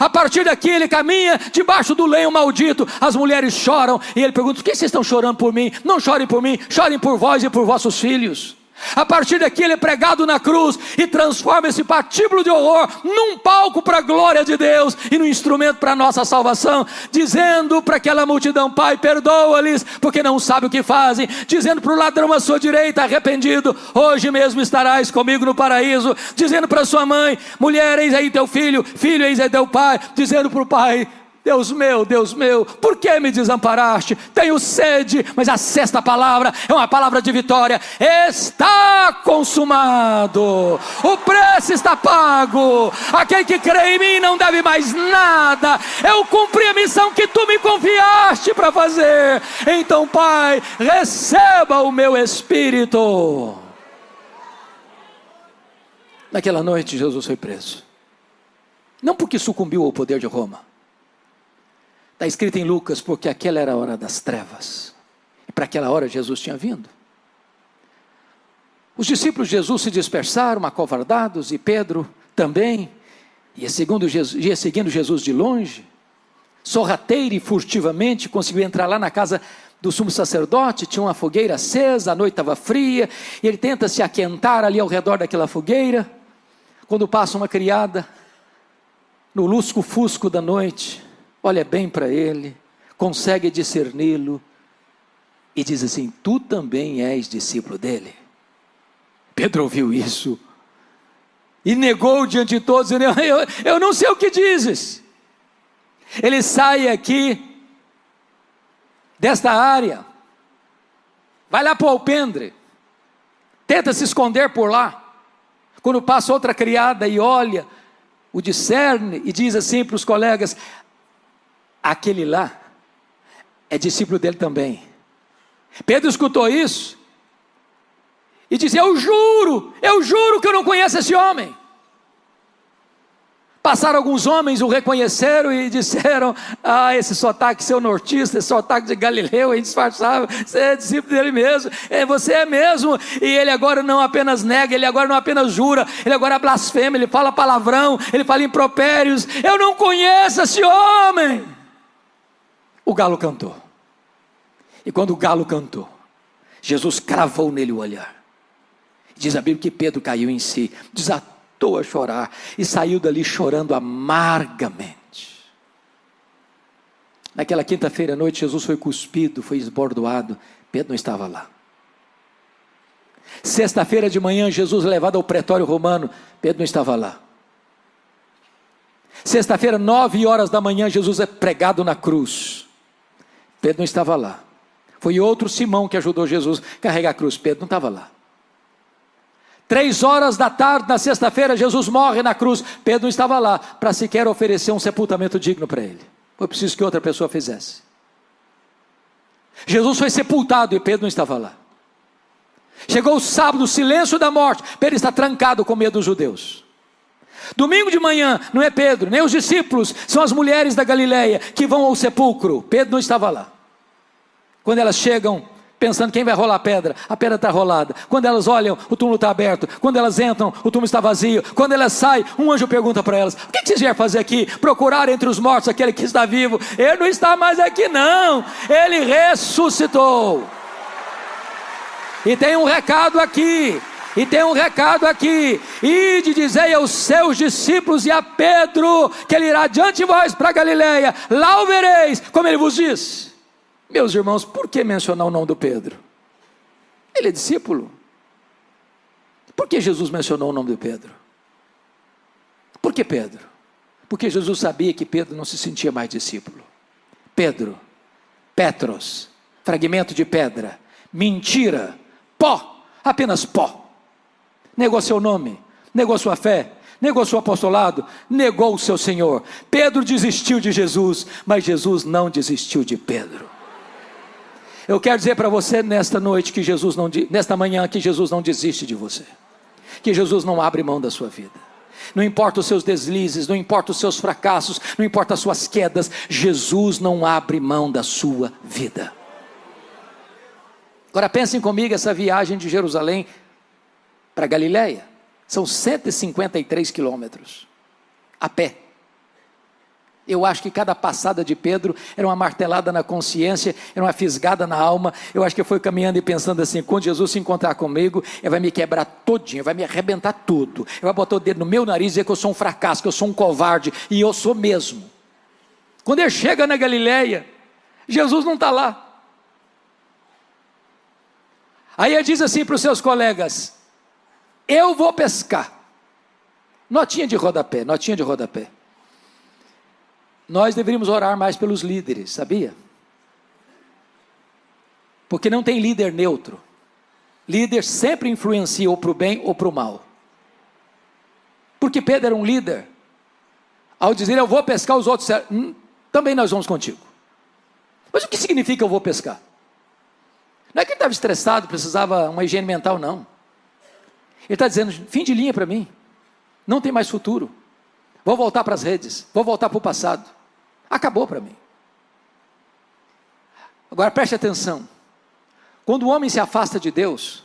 A partir daqui ele caminha debaixo do lenho maldito. As mulheres choram, e ele pergunta: por que vocês estão chorando por mim? Não chorem por mim, chorem por vós e por vossos filhos. A partir daqui ele é pregado na cruz e transforma esse patíbulo de horror num palco para a glória de Deus e num instrumento para a nossa salvação, dizendo para aquela multidão: Pai, perdoa-lhes, porque não sabem o que fazem. Dizendo para o ladrão à sua direita, arrependido: hoje mesmo estarás comigo no paraíso. Dizendo para sua mãe: mulher, eis aí teu filho, filho, eis aí teu pai. Dizendo para o pai: Deus meu, por que me desamparaste? Tenho sede. Mas a sexta palavra é uma palavra de vitória: está consumado, o preço está pago, aquele que crê em mim não deve mais nada, eu cumpri a missão que tu me confiaste para fazer. Então, Pai, receba o meu espírito. Naquela noite Jesus foi preso, não porque sucumbiu ao poder de Roma. Está escrito em Lucas, porque aquela era a hora das trevas. E para aquela hora Jesus tinha vindo. Os discípulos de Jesus se dispersaram, acovardados, e Pedro também. Ia seguindo Jesus de longe. Sorrateiro e furtivamente conseguiu entrar lá na casa do sumo sacerdote. Tinha uma fogueira acesa, a noite estava fria. E ele tenta se aquentar ali ao redor daquela fogueira. Quando passa uma criada, no lusco-fusco da noite, olha bem para ele, consegue discerni-lo e diz assim: tu também és discípulo dele. Pedro ouviu isso e negou diante de todos, dizendo: eu não sei o que dizes. Ele sai aqui desta área, vai lá para o alpendre, tenta se esconder por lá. Quando passa outra criada e olha, o discerne e diz assim para os colegas: aquele lá é discípulo dele também. Pedro escutou isso e disse: eu juro que eu não conheço esse homem. Passaram alguns homens, o reconheceram e disseram: esse sotaque seu nortista, esse sotaque de Galileu, indisfarçável, você é discípulo dele mesmo, você é mesmo. E ele agora não apenas nega, ele agora não apenas jura, ele agora blasfema, ele fala palavrão, ele fala impropérios. Eu não conheço esse homem. O galo cantou. E quando o galo cantou, Jesus cravou nele o olhar. Diz a Bíblia que Pedro caiu em si, desatou a chorar e saiu dali chorando amargamente. Naquela quinta-feira à noite, Jesus foi cuspido, foi esbordoado. Pedro não estava lá. Sexta-feira de manhã, Jesus levado ao pretório romano. Pedro não estava lá. Sexta-feira, 9 horas da manhã, Jesus é pregado na cruz. Pedro não estava lá. Foi outro Simão que ajudou Jesus a carregar a cruz. Pedro não estava lá. 3 horas da tarde, na sexta-feira, Jesus morre na cruz. Pedro não estava lá para sequer oferecer um sepultamento digno para ele. Foi preciso que outra pessoa fizesse. Jesus foi sepultado e Pedro não estava lá. Chegou o sábado, o silêncio da morte. Pedro está trancado com medo dos judeus. Domingo de manhã, não é Pedro, nem os discípulos, são as mulheres da Galileia que vão ao sepulcro. Pedro não estava lá. Quando elas chegam, pensando quem vai rolar a pedra está rolada. Quando elas olham, o túmulo está aberto. Quando elas entram, o túmulo está vazio. Quando elas saem, um anjo pergunta para elas: o que vocês vieram fazer aqui? Procurar entre os mortos aquele que está vivo. Ele não está mais aqui não, ele ressuscitou. E tem um recado aqui. Ide, dizei aos seus discípulos e a Pedro que ele irá diante de vós para Galileia. Lá o vereis, como ele vos diz. Meus irmãos, por que mencionar o nome do Pedro? Ele é discípulo. Por que Jesus mencionou o nome do Pedro? Por que Pedro? Porque Jesus sabia que Pedro não se sentia mais discípulo. Pedro, Petros, fragmento de pedra, mentira, pó, apenas pó. Negou seu nome, negou sua fé, negou seu apostolado, negou o seu Senhor. Pedro desistiu de Jesus, mas Jesus não desistiu de Pedro. Eu quero dizer para você nesta noite que nesta manhã, que Jesus não desiste de você, que Jesus não abre mão da sua vida. Não importa os seus deslizes, não importa os seus fracassos, não importa as suas quedas, Jesus não abre mão da sua vida. Agora pensem comigo essa viagem de Jerusalém para Galileia, são 153 quilômetros, a pé. Eu acho que cada passada de Pedro era uma martelada na consciência, era uma fisgada na alma. Eu acho que foi caminhando e pensando assim: quando Jesus se encontrar comigo, ele vai me quebrar todinho, vai me arrebentar tudo. Ele vai botar o dedo no meu nariz e dizer que eu sou um fracasso, que eu sou um covarde, e eu sou mesmo. Quando ele chega na Galileia, Jesus não está lá. Aí ele diz assim para os seus colegas: eu vou pescar. Notinha de rodapé, notinha de rodapé. Nós deveríamos orar mais pelos líderes, sabia? Porque não tem líder neutro. Líder sempre influencia ou para o bem ou para o mal. Porque Pedro era um líder. Ao dizer eu vou pescar, os outros disseram, também nós vamos contigo. Mas o que significa eu vou pescar? Não é que ele estava estressado, precisava uma higiene mental, não. Ele está dizendo, fim de linha para mim. Não tem mais futuro. Vou voltar para as redes, vou voltar para o passado. Acabou para mim. Agora preste atenção. Quando o homem se afasta de Deus,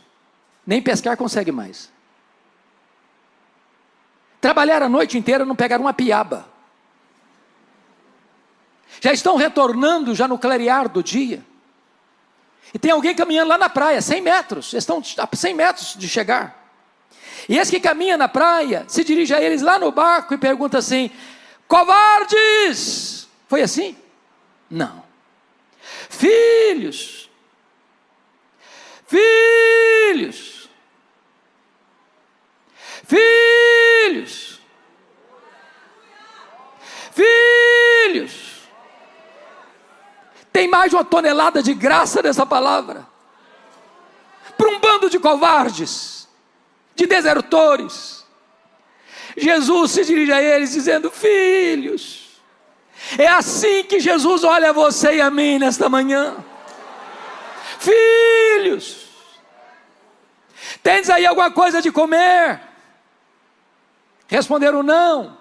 nem pescar consegue mais. Trabalhar a noite inteira não pegar uma piaba. Já estão retornando já no clarear do dia. E tem alguém caminhando lá na praia, 100 metros. Eles estão a 100 metros de chegar. E esse que caminha na praia, se dirige a eles lá no barco e pergunta assim: covardes! Foi assim? Não. Filhos, filhos, filhos, filhos. Tem mais de 1 tonelada de graça nessa palavra. Para um bando de covardes, de desertores, Jesus se dirige a eles dizendo: filhos. É assim que Jesus olha a você e a mim nesta manhã. Filhos, tendes aí alguma coisa de comer? Responderam não.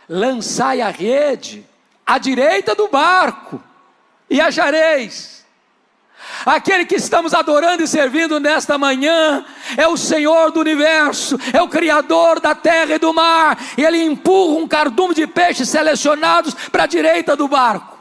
Lançai a rede à direita do barco e achareis. Aquele que estamos adorando e servindo nesta manhã é o Senhor do universo, é o Criador da terra e do mar, e Ele empurra um cardume de peixes selecionados para a direita do barco.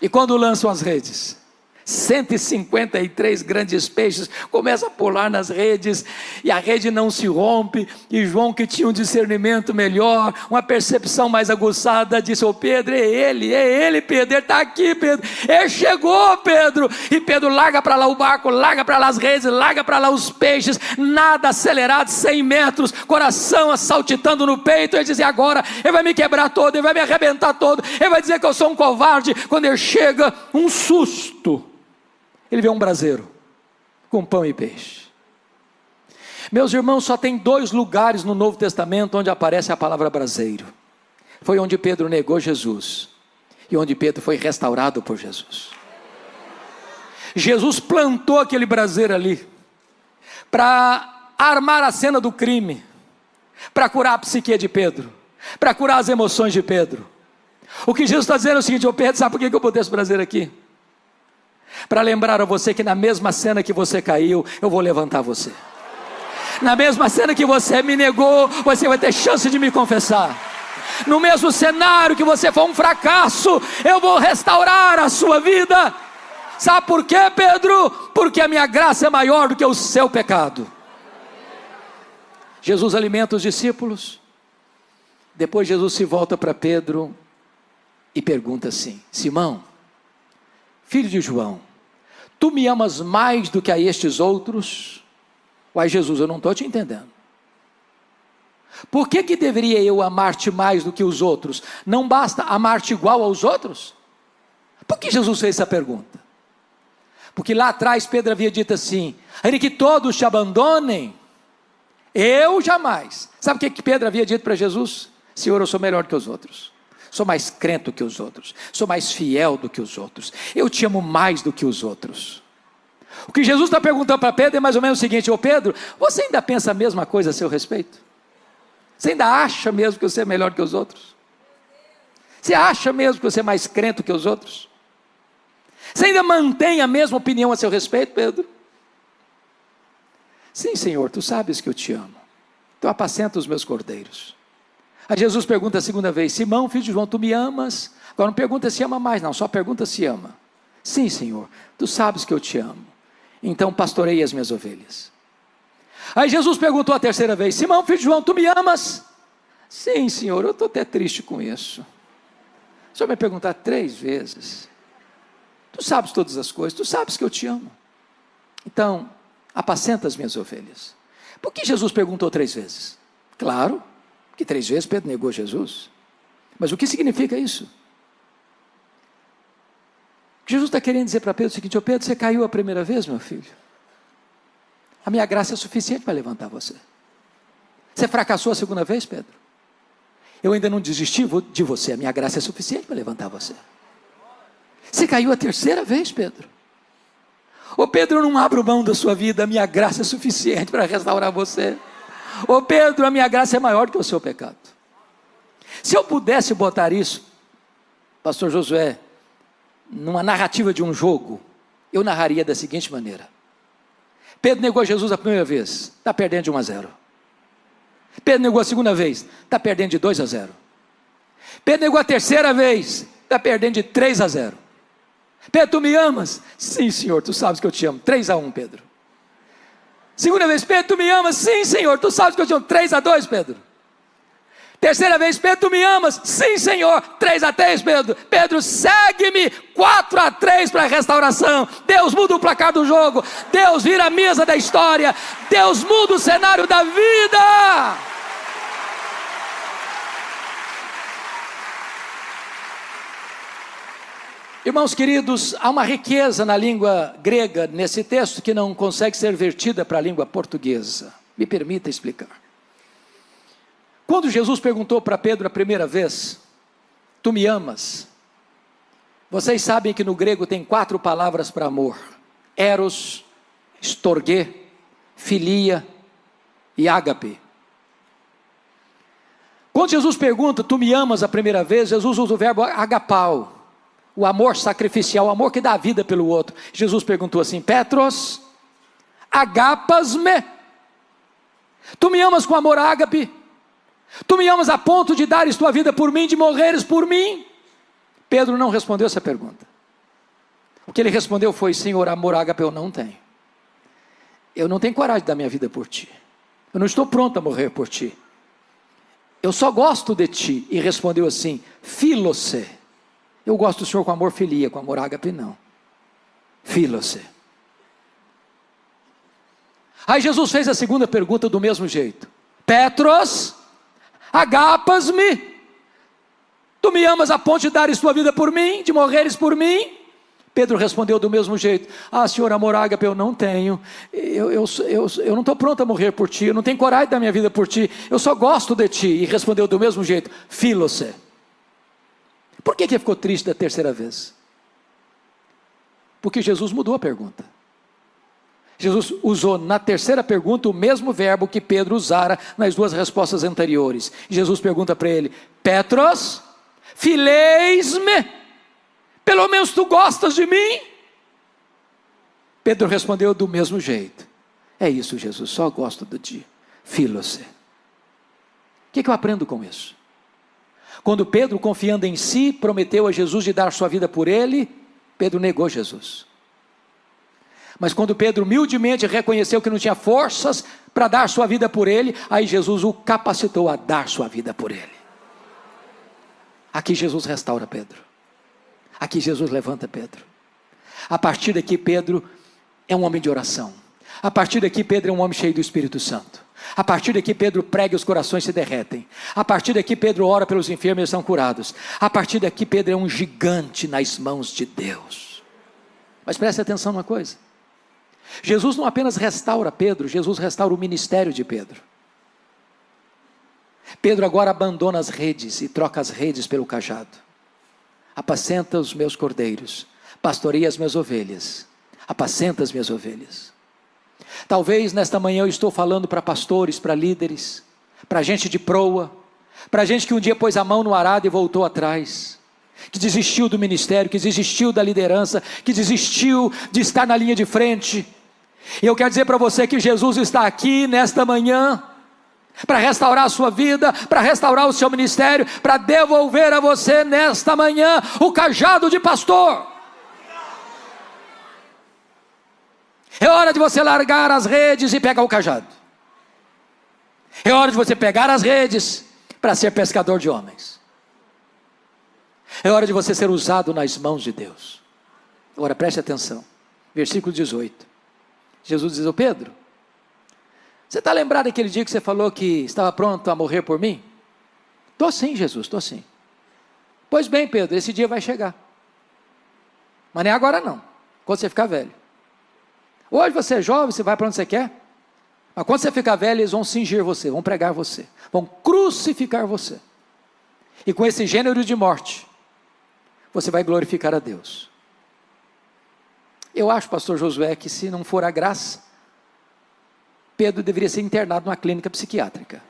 E quando lançam as redes, 153 grandes peixes começam a pular nas redes, e a rede não se rompe, e João, que tinha um discernimento melhor, uma percepção mais aguçada, disse: ô Pedro, é ele Pedro, ele está aqui Pedro, ele chegou Pedro, e Pedro larga para lá o barco, larga para lá as redes, larga para lá os peixes, nada acelerado, 100 metros, coração saltitando no peito, ele diz: e agora, ele vai me quebrar todo, ele vai me arrebentar todo, ele vai dizer que eu sou um covarde. Quando ele chega, um susto, ele vê um braseiro com pão e peixe. Meus irmãos, só tem 2 lugares no Novo Testamento onde aparece a palavra braseiro. Foi onde Pedro negou Jesus e onde Pedro foi restaurado por Jesus. Jesus plantou aquele braseiro ali para armar a cena do crime, para curar a psique de Pedro, para curar as emoções de Pedro. O que Jesus está dizendo é o seguinte: ô Pedro, sabe por que eu botei esse braseiro aqui? Para lembrar a você que na mesma cena que você caiu, eu vou levantar você. Na mesma cena que você me negou, você vai ter chance de me confessar. No mesmo cenário que você foi um fracasso, eu vou restaurar a sua vida. Sabe por quê, Pedro? Porque a minha graça é maior do que o seu pecado. Jesus alimenta os discípulos. Depois Jesus se volta para Pedro e pergunta assim: Simão, filho de João, tu me amas mais do que a estes outros? Uai, Jesus, eu não estou te entendendo. Por que deveria eu amar-te mais do que os outros? Não basta amar-te igual aos outros? Por que Jesus fez essa pergunta? Porque lá atrás Pedro havia dito assim: ainda que todos te abandonem, eu jamais. Sabe o que Pedro havia dito para Jesus? Senhor, eu sou melhor que os outros, sou mais crente do que os outros, sou mais fiel do que os outros, eu te amo mais do que os outros. O que Jesus está perguntando para Pedro é mais ou menos o seguinte: ô Pedro, você ainda pensa a mesma coisa a seu respeito? Você ainda acha mesmo que você é melhor que os outros? Você acha mesmo que você é mais crente do que os outros? Você ainda mantém a mesma opinião a seu respeito, Pedro? Sim, Senhor, tu sabes que eu te amo, tu apacenta os meus cordeiros. Aí Jesus pergunta a segunda vez: Simão, filho de João, tu me amas? Agora não pergunta se ama mais não, só pergunta se ama. Sim, Senhor, tu sabes que eu te amo, então pastorei as minhas ovelhas. Aí Jesus perguntou a terceira vez: Simão, filho de João, tu me amas? Sim, Senhor, eu estou até triste com isso. O Senhor vai perguntar 3 vezes. Tu sabes todas as coisas, tu sabes que eu te amo. Então, apacenta as minhas ovelhas. Por que Jesus perguntou 3 vezes? Claro, que 3 vezes Pedro negou Jesus. Mas o que significa isso? Jesus está querendo dizer para Pedro o seguinte: ô Pedro, você caiu a primeira vez, meu filho? A minha graça é suficiente para levantar você. Você fracassou a segunda vez, Pedro? Eu ainda não desisti de você, a minha graça é suficiente para levantar você. Você caiu a terceira vez, Pedro? Ô Pedro, eu não abro mão da sua vida, a minha graça é suficiente para restaurar você. Ô Pedro, a minha graça é maior do que o seu pecado. Se eu pudesse botar isso, pastor Josué, numa narrativa de um jogo, eu narraria da seguinte maneira: Pedro negou Jesus a primeira vez, está perdendo de 1-0. Pedro negou a segunda vez, está perdendo de 2-0. Pedro negou a terceira vez, está perdendo de 3-0. Pedro, tu me amas? Sim, Senhor, tu sabes que eu te amo. 3-1, Pedro. Segunda vez: Pedro, tu me amas? Sim, Senhor, tu sabes que eu te amo. 3-2, Pedro. Terceira vez: Pedro, tu me amas? Sim, Senhor. 3-3, Pedro. Pedro, segue-me. 4-3 para a restauração. Deus muda o placar do jogo. Deus vira a mesa da história. Deus muda o cenário da vida. Irmãos queridos, há uma riqueza na língua grega nesse texto que não consegue ser vertida para a língua portuguesa. Me permita explicar. Quando Jesus perguntou para Pedro a primeira vez: tu me amas? Vocês sabem que no grego tem 4 palavras para amor: eros, storge, filia e ágape. Quando Jesus pergunta: tu me amas a primeira vez? Jesus usa o verbo agapau, o amor sacrificial, o amor que dá a vida pelo outro. Jesus perguntou assim: Petros, agapas-me? Tu me amas com amor ágape? Tu me amas a ponto de dares tua vida por mim, de morreres por mim? Pedro não respondeu essa pergunta. O que ele respondeu foi: Senhor, amor ágape eu não tenho. Eu não tenho coragem de dar minha vida por ti. Eu não estou pronto a morrer por ti. Eu só gosto de ti. E respondeu assim: Filose. Eu gosto do Senhor com amor filia, com amor ágape não. Filose. Aí Jesus fez a segunda pergunta do mesmo jeito: Petros, agapas-me? Tu me amas a ponto de dares tua vida por mim, de morreres por mim? Pedro respondeu do mesmo jeito: Senhor, amor ágape eu não tenho. Eu não estou pronto a morrer por ti. Eu não tenho coragem de dar minha vida por ti. Eu só gosto de ti. E respondeu do mesmo jeito: Filose. Por que ficou triste da terceira vez? Porque Jesus mudou a pergunta. Jesus usou na terceira pergunta o mesmo verbo que Pedro usara nas 2 respostas anteriores. Jesus pergunta para ele: Petros, fileis-me? Pelo menos tu gostas de mim? Pedro respondeu do mesmo jeito: é isso, Jesus, só gosto de ti. Filose. O que eu aprendo com isso? Quando Pedro, confiando em si, prometeu a Jesus de dar sua vida por ele, Pedro negou Jesus. Mas quando Pedro humildemente reconheceu que não tinha forças para dar sua vida por ele, aí Jesus o capacitou a dar sua vida por ele. Aqui Jesus restaura Pedro. Aqui Jesus levanta Pedro. A partir daqui Pedro é um homem de oração. A partir daqui Pedro é um homem cheio do Espírito Santo. A partir daqui Pedro prega e os corações se derretem. A partir daqui Pedro ora pelos enfermos e eles são curados. A partir daqui Pedro é um gigante nas mãos de Deus. Mas preste atenção numa coisa: Jesus não apenas restaura Pedro, Jesus restaura o ministério de Pedro. Pedro agora abandona as redes e troca as redes pelo cajado. Apacenta os meus cordeiros, pastoreia as minhas ovelhas, apacenta as minhas ovelhas. Talvez nesta manhã eu estou falando para pastores, para líderes, para gente de proa, para gente que um dia pôs a mão no arado e voltou atrás, que desistiu do ministério, que desistiu da liderança, que desistiu de estar na linha de frente. E eu quero dizer para você que Jesus está aqui nesta manhã para restaurar a sua vida, para restaurar o seu ministério, para devolver a você nesta manhã o cajado de pastor. É hora de você largar as redes e pegar o cajado. É hora de você pegar as redes para ser pescador de homens. É hora de você ser usado nas mãos de Deus. Agora preste atenção, versículo 18. Jesus diz ao Pedro: você está lembrado daquele dia que você falou que estava pronto a morrer por mim? Estou sim, Jesus, estou sim. Pois bem, Pedro, esse dia vai chegar. Mas nem agora não, quando você ficar velho. Hoje você é jovem, você vai para onde você quer. Mas quando você ficar velho, eles vão cingir você, vão pregar você, vão crucificar você. E com esse gênero de morte, você vai glorificar a Deus. Eu acho, pastor Josué, que se não for a graça, Pedro deveria ser internado numa clínica psiquiátrica.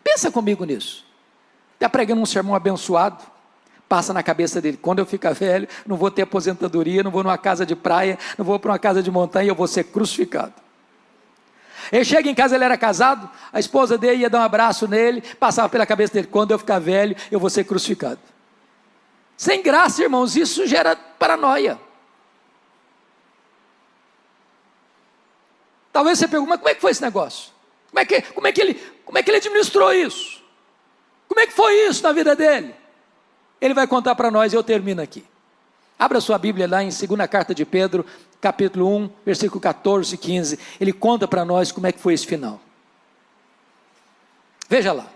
Pensa comigo nisso. Está pregando um sermão abençoado, passa na cabeça dele: quando eu ficar velho, não vou ter aposentadoria, não vou numa casa de praia, não vou para uma casa de montanha, eu vou ser crucificado. Ele chega em casa, ele era casado, a esposa dele ia dar um abraço nele, passava pela cabeça dele: quando eu ficar velho, eu vou ser crucificado. Sem graça, irmãos, isso gera paranoia. Talvez você pergunte: mas como é que foi esse negócio? Como é que ele administrou isso? Como é que foi isso na vida dele? Ele vai contar para nós e eu termino aqui. Abra sua Bíblia lá em 2ª carta de Pedro, capítulo 1, versículo 14 e 15. Ele conta para nós como é que foi esse final. Veja lá.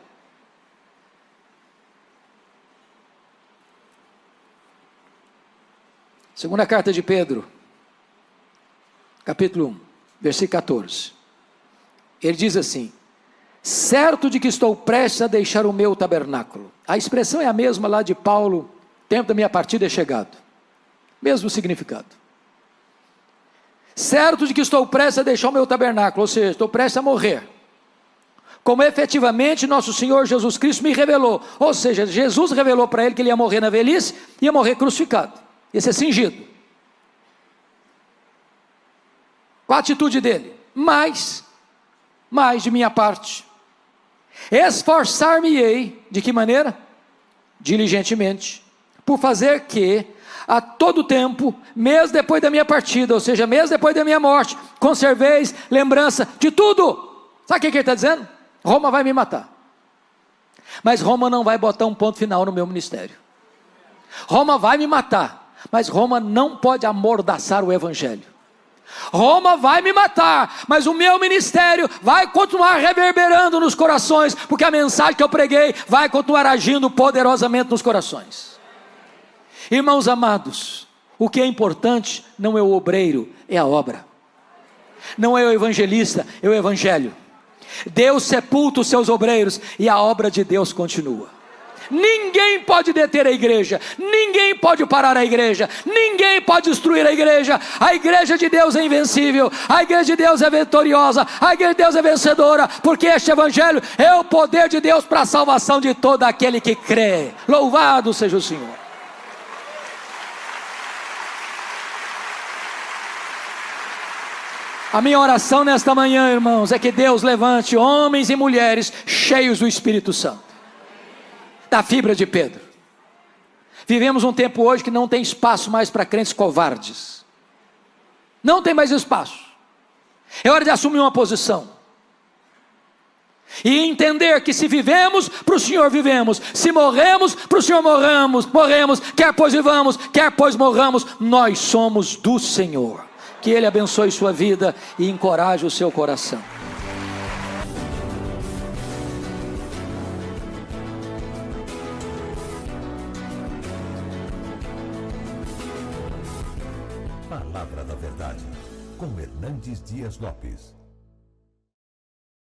Segunda carta de Pedro, capítulo 1, versículo 14. Ele diz assim: certo de que estou prestes a deixar o meu tabernáculo. A expressão é a mesma lá de Paulo: tempo da minha partida é chegado. Mesmo significado. Certo de que estou prestes a deixar o meu tabernáculo, ou seja, estou prestes a morrer, como efetivamente nosso Senhor Jesus Cristo me revelou. Ou seja, Jesus revelou para ele que ele ia morrer na velhice, ia morrer crucificado, ia ser cingido. Qual a atitude dele? Mais de minha parte, esforçar-me-ei, de que maneira? Diligentemente, por fazer que, a todo tempo, mesmo depois da minha partida, ou seja, mesmo depois da minha morte, conserveis lembrança de tudo. Sabe o que ele está dizendo? Roma vai me matar, mas Roma não vai botar um ponto final no meu ministério. Roma vai me matar, mas Roma não pode amordaçar o evangelho. Roma vai me matar, mas o meu ministério vai continuar reverberando nos corações, porque a mensagem que eu preguei vai continuar agindo poderosamente nos corações. Irmãos amados, o que é importante não é o obreiro, é a obra. Não é o evangelista, é o evangelho. Deus sepulta os seus obreiros e a obra de Deus continua. Ninguém pode deter a igreja, ninguém pode parar a igreja, ninguém pode destruir a igreja de Deus é invencível, a igreja de Deus é vitoriosa, a igreja de Deus é vencedora, porque este evangelho é o poder de Deus para a salvação de todo aquele que crê. Louvado seja o Senhor. A minha oração nesta manhã, irmãos, é que Deus levante homens e mulheres cheios do Espírito Santo, da fibra de Pedro. Vivemos um tempo hoje que não tem espaço mais para crentes covardes. Não tem mais espaço. É hora de assumir uma posição e entender que se vivemos, para o Senhor vivemos. Se morremos, para o Senhor morremos. Quer pois vivamos, quer pois morramos, nós somos do Senhor. Que Ele abençoe sua vida e encoraje o seu coração. Palavra da Verdade, com Hernandes Dias Lopes.